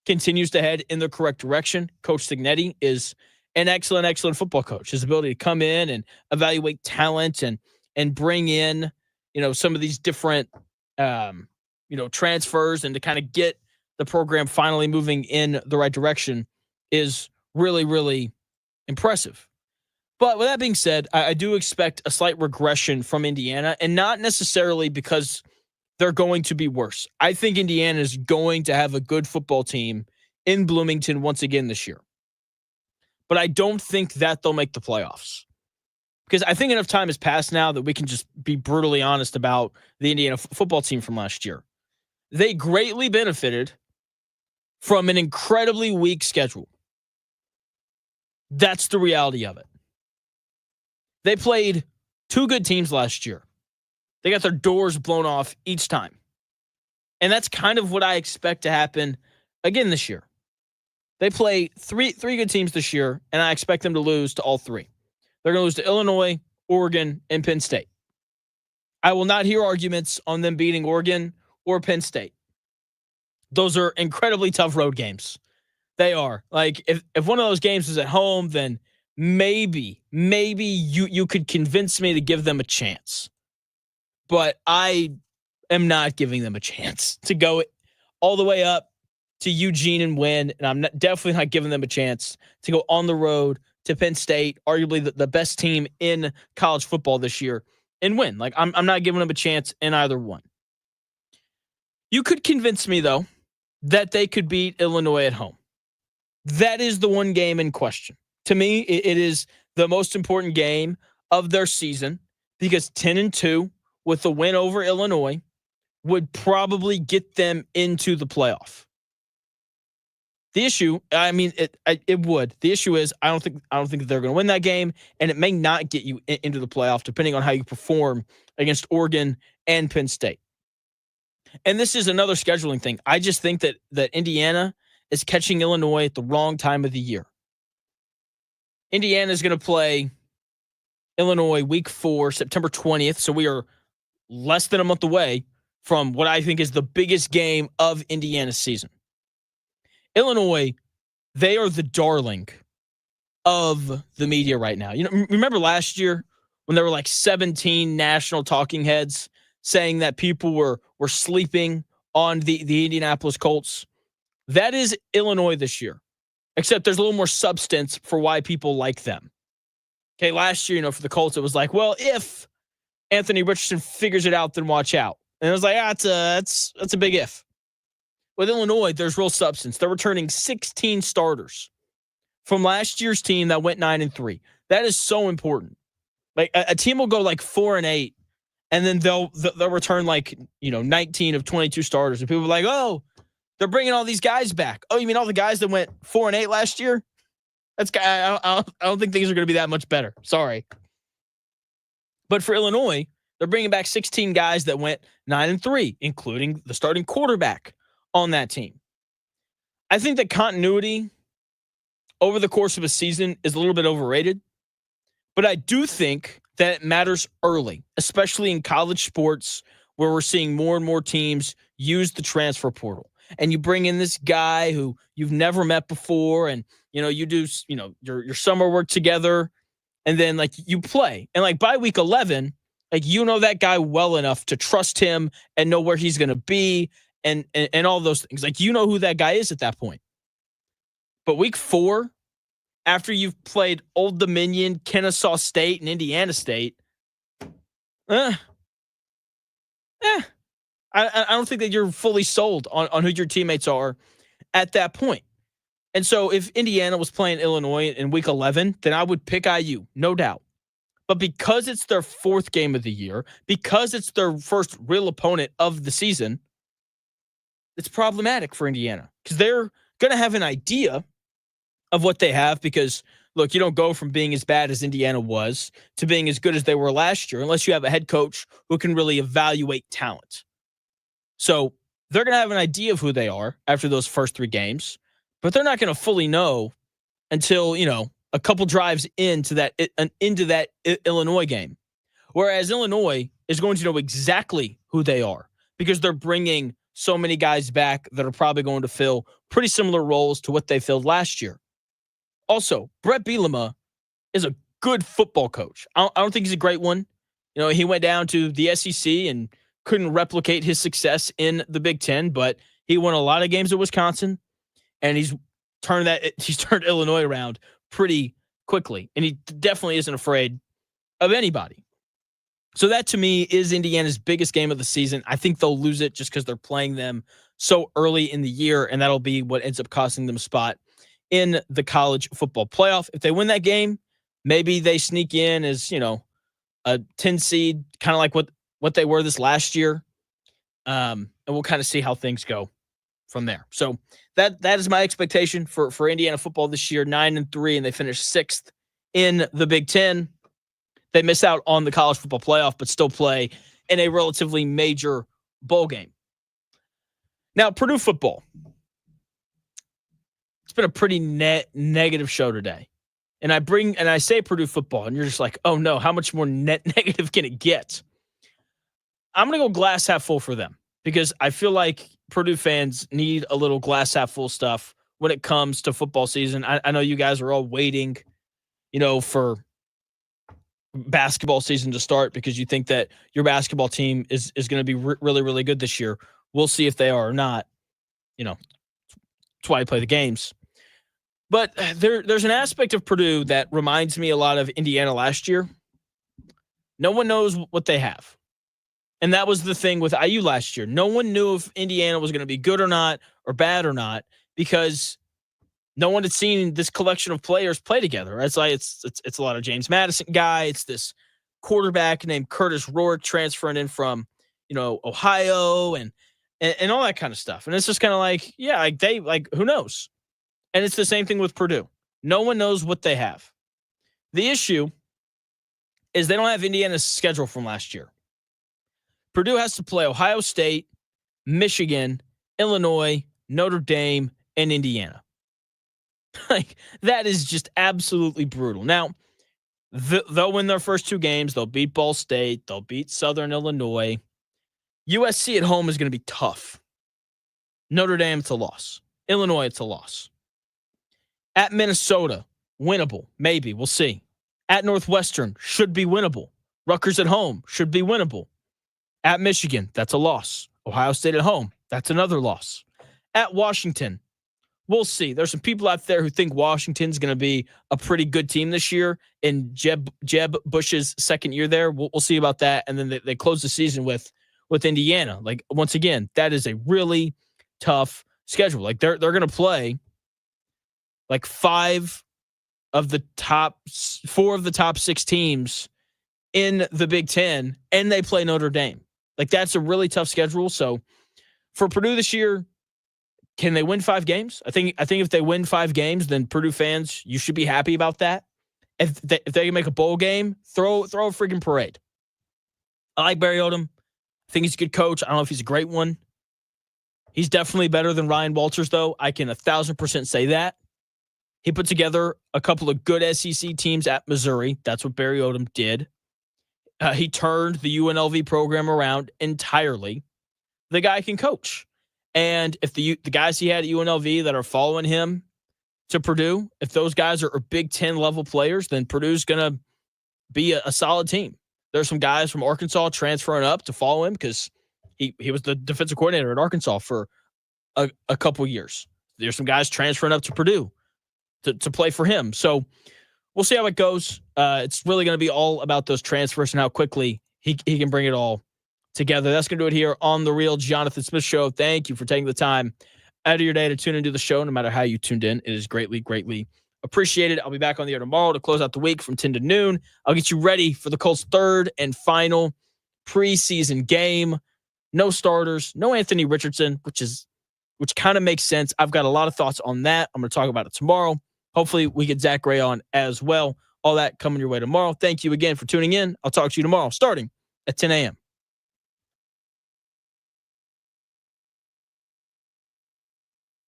continues to head in the correct direction. Coach Signetti is an excellent football coach. His ability to come in and evaluate talent and bring in, some of these different, transfers, and to kind of get the program finally moving in the right direction is really, really impressive. But with that being said, I do expect a slight regression from Indiana, and not necessarily because they're going to be worse. I think Indiana is going to have a good football team in Bloomington once again this year. But I don't think that they'll make the playoffs. Because I think enough time has passed now that we can just be brutally honest about the Indiana football team from last year. They greatly benefited from an incredibly weak schedule. That's the reality of it. They played 2 good teams last year. They got their doors blown off each time. And that's kind of what I expect to happen again this year. They play three good teams this year, and I expect them to lose to all 3. They're going to lose to Illinois, Oregon, and Penn State. I will not hear arguments on them beating Oregon or Penn State. Those are incredibly tough road games. They are. Like, if one of those games is at home, then maybe you could convince me to give them a chance. But I am not giving them a chance to go all the way up to Eugene and win, and I'm definitely not giving them a chance to go on the road to Penn State, arguably the best team in college football this year, and win. Like, I'm not giving them a chance in either one. You could convince me, though, that they could beat Illinois at home. That is the one game in question. To me, it is the most important game of their season, because 10-2 with the win over Illinois would probably get them into the playoff. The issue, it would. The issue is I don't think that they're going to win that game, and it may not get you into the playoff depending on how you perform against Oregon and Penn State. And this is another scheduling thing. I just think that Indiana is catching Illinois at the wrong time of the year. Indiana is going to play Illinois week 4, September 20th. So we are less than a month away from what I think is the biggest game of Indiana's season. Illinois, they are the darling of the media right now. Remember last year when there were like 17 national talking heads saying that people were sleeping on the Indianapolis Colts. That is Illinois this year, except there's a little more substance for why people like them. Okay, last year, for the Colts, it was like, well, if Anthony Richardson figures it out, then watch out. And it was like, that's a big if. With Illinois, there's real substance. They're returning 16 starters from last year's team that went 9-3. That is so important. Like a team will go like 4-8, and then they'll return 19 of 22 starters, and people are like, oh, they're bringing all these guys back. Oh, you mean all the guys that went 4-8 last year? I don't think things are going to be that much better. Sorry. But for Illinois, they're bringing back 16 guys that went 9-3, including the starting quarterback on that team. I think that continuity over the course of a season is a little bit overrated, but I do think that it matters early, especially in college sports where we're seeing more and more teams use the transfer portal. And you bring in this guy who you've never met before, and you do your summer work together, and then you play. And by week 11, that guy well enough to trust him and know where he's going to be and all those things. Who that guy is at that point. But week 4, after you've played Old Dominion, Kennesaw State, and Indiana State, I don't think that you're fully sold on who your teammates are at that point. And so if Indiana was playing Illinois in week 11, then I would pick IU, no doubt. But because it's their 4th game of the year, because it's their first real opponent of the season, it's problematic for Indiana because they're going to have an idea of what they have because, look, you don't go from being as bad as Indiana was to being as good as they were last year unless you have a head coach who can really evaluate talent. So they're going to have an idea of who they are after those first 3 games, but they're not going to fully know until, a couple drives into that Illinois game. Whereas Illinois is going to know exactly who they are because they're bringing so many guys back that are probably going to fill pretty similar roles to what they filled last year. Also, Brett Bielema is a good football coach. I don't think he's a great one. He went down to the SEC and couldn't replicate his success in the Big Ten, but he won a lot of games at Wisconsin, and he's turned Illinois around pretty quickly, and he definitely isn't afraid of anybody. So that, to me, is Indiana's biggest game of the season. I think they'll lose it just because they're playing them so early in the year, and that'll be what ends up costing them a spot in the college football playoff. If they win that game, maybe they sneak in as, a 10 seed, kind of like what they were this last year. And we'll kind of see how things go from there. So that is my expectation for Indiana football this year, 9-3, and they finish 6th in the Big Ten. They miss out on the college football playoff, but still play in a relatively major bowl game. Now, Purdue football. It's been a pretty negative show today. And I say Purdue football, and you're just like, oh no, how much more negative can it get? I'm going to go glass half full for them because I feel like Purdue fans need a little glass half full stuff when it comes to football season. I know you guys are all waiting, for basketball season to start because you think that your basketball team is going to be really, really good this year. We'll see if they are or not. That's why I play the games. But there's an aspect of Purdue that reminds me a lot of Indiana last year. No one knows what they have. And that was the thing with IU last year. No one knew if Indiana was going to be good or not or bad or not because no one had seen this collection of players play together. It's like it's a lot of James Madison guy. It's this quarterback named Curtis Rourke transferring in from, Ohio and all that kind of stuff. And it's just kind of like, who knows? And it's the same thing with Purdue. No one knows what they have. The issue is they don't have Indiana's schedule from last year. Purdue has to play Ohio State, Michigan, Illinois, Notre Dame, and Indiana. That is just absolutely brutal. Now, they'll win their first 2 games. They'll beat Ball State. They'll beat Southern Illinois. USC at home is going to be tough. Notre Dame, it's a loss. Illinois, it's a loss. At Minnesota, winnable. Maybe. We'll see. At Northwestern, should be winnable. Rutgers at home, should be winnable. At Michigan, that's a loss. Ohio State at home, That's another loss. At Washington, we'll see. There's some people out there who think Washington's going to be a pretty good team this year in Jeb Bush's second year there. We'll see about that. And then they close the season with Indiana. Like, once again, that is a really tough schedule. Like, they're going to play like 4 of the top 6 teams in the Big Ten, and they play Notre Dame. Like, that's a really tough schedule. So for Purdue this year, can they win 5 games? I think if they win 5 games, then Purdue fans, you should be happy about that. If they can make a bowl game, throw a freaking parade. I like Barry Odom. I think he's a good coach. I don't know if he's a great one. He's definitely better than Ryan Walters, though. I can 1,000% say that. He put together a couple of good SEC teams at Missouri. That's what Barry Odom did. He turned the UNLV program around entirely. The guy can coach. And if the guys he had at UNLV that are following him to Purdue, if those guys are Big Ten level players, then Purdue's going to be a solid team. There's some guys from Arkansas transferring up to follow him because he was the defensive coordinator at Arkansas for a couple years. There's some guys transferring up to Purdue to play for him. So we'll see how it goes. It's really going to be all about those transfers and how quickly he can bring it all together. That's going to do it here on The Real Jonathan Smith Show. Thank you for taking the time out of your day to tune into the show, no matter how you tuned in. It is greatly, greatly appreciated. I'll be back on the air tomorrow to close out the week from 10 to noon. I'll get you ready for the Colts' third and final preseason game. No starters, no Anthony Richardson, which kind of makes sense. I've got a lot of thoughts on that. I'm going to talk about it tomorrow. Hopefully we get Zach Gray on as well. All that coming your way tomorrow. Thank you again for tuning in. I'll talk to you tomorrow starting at 10 a.m.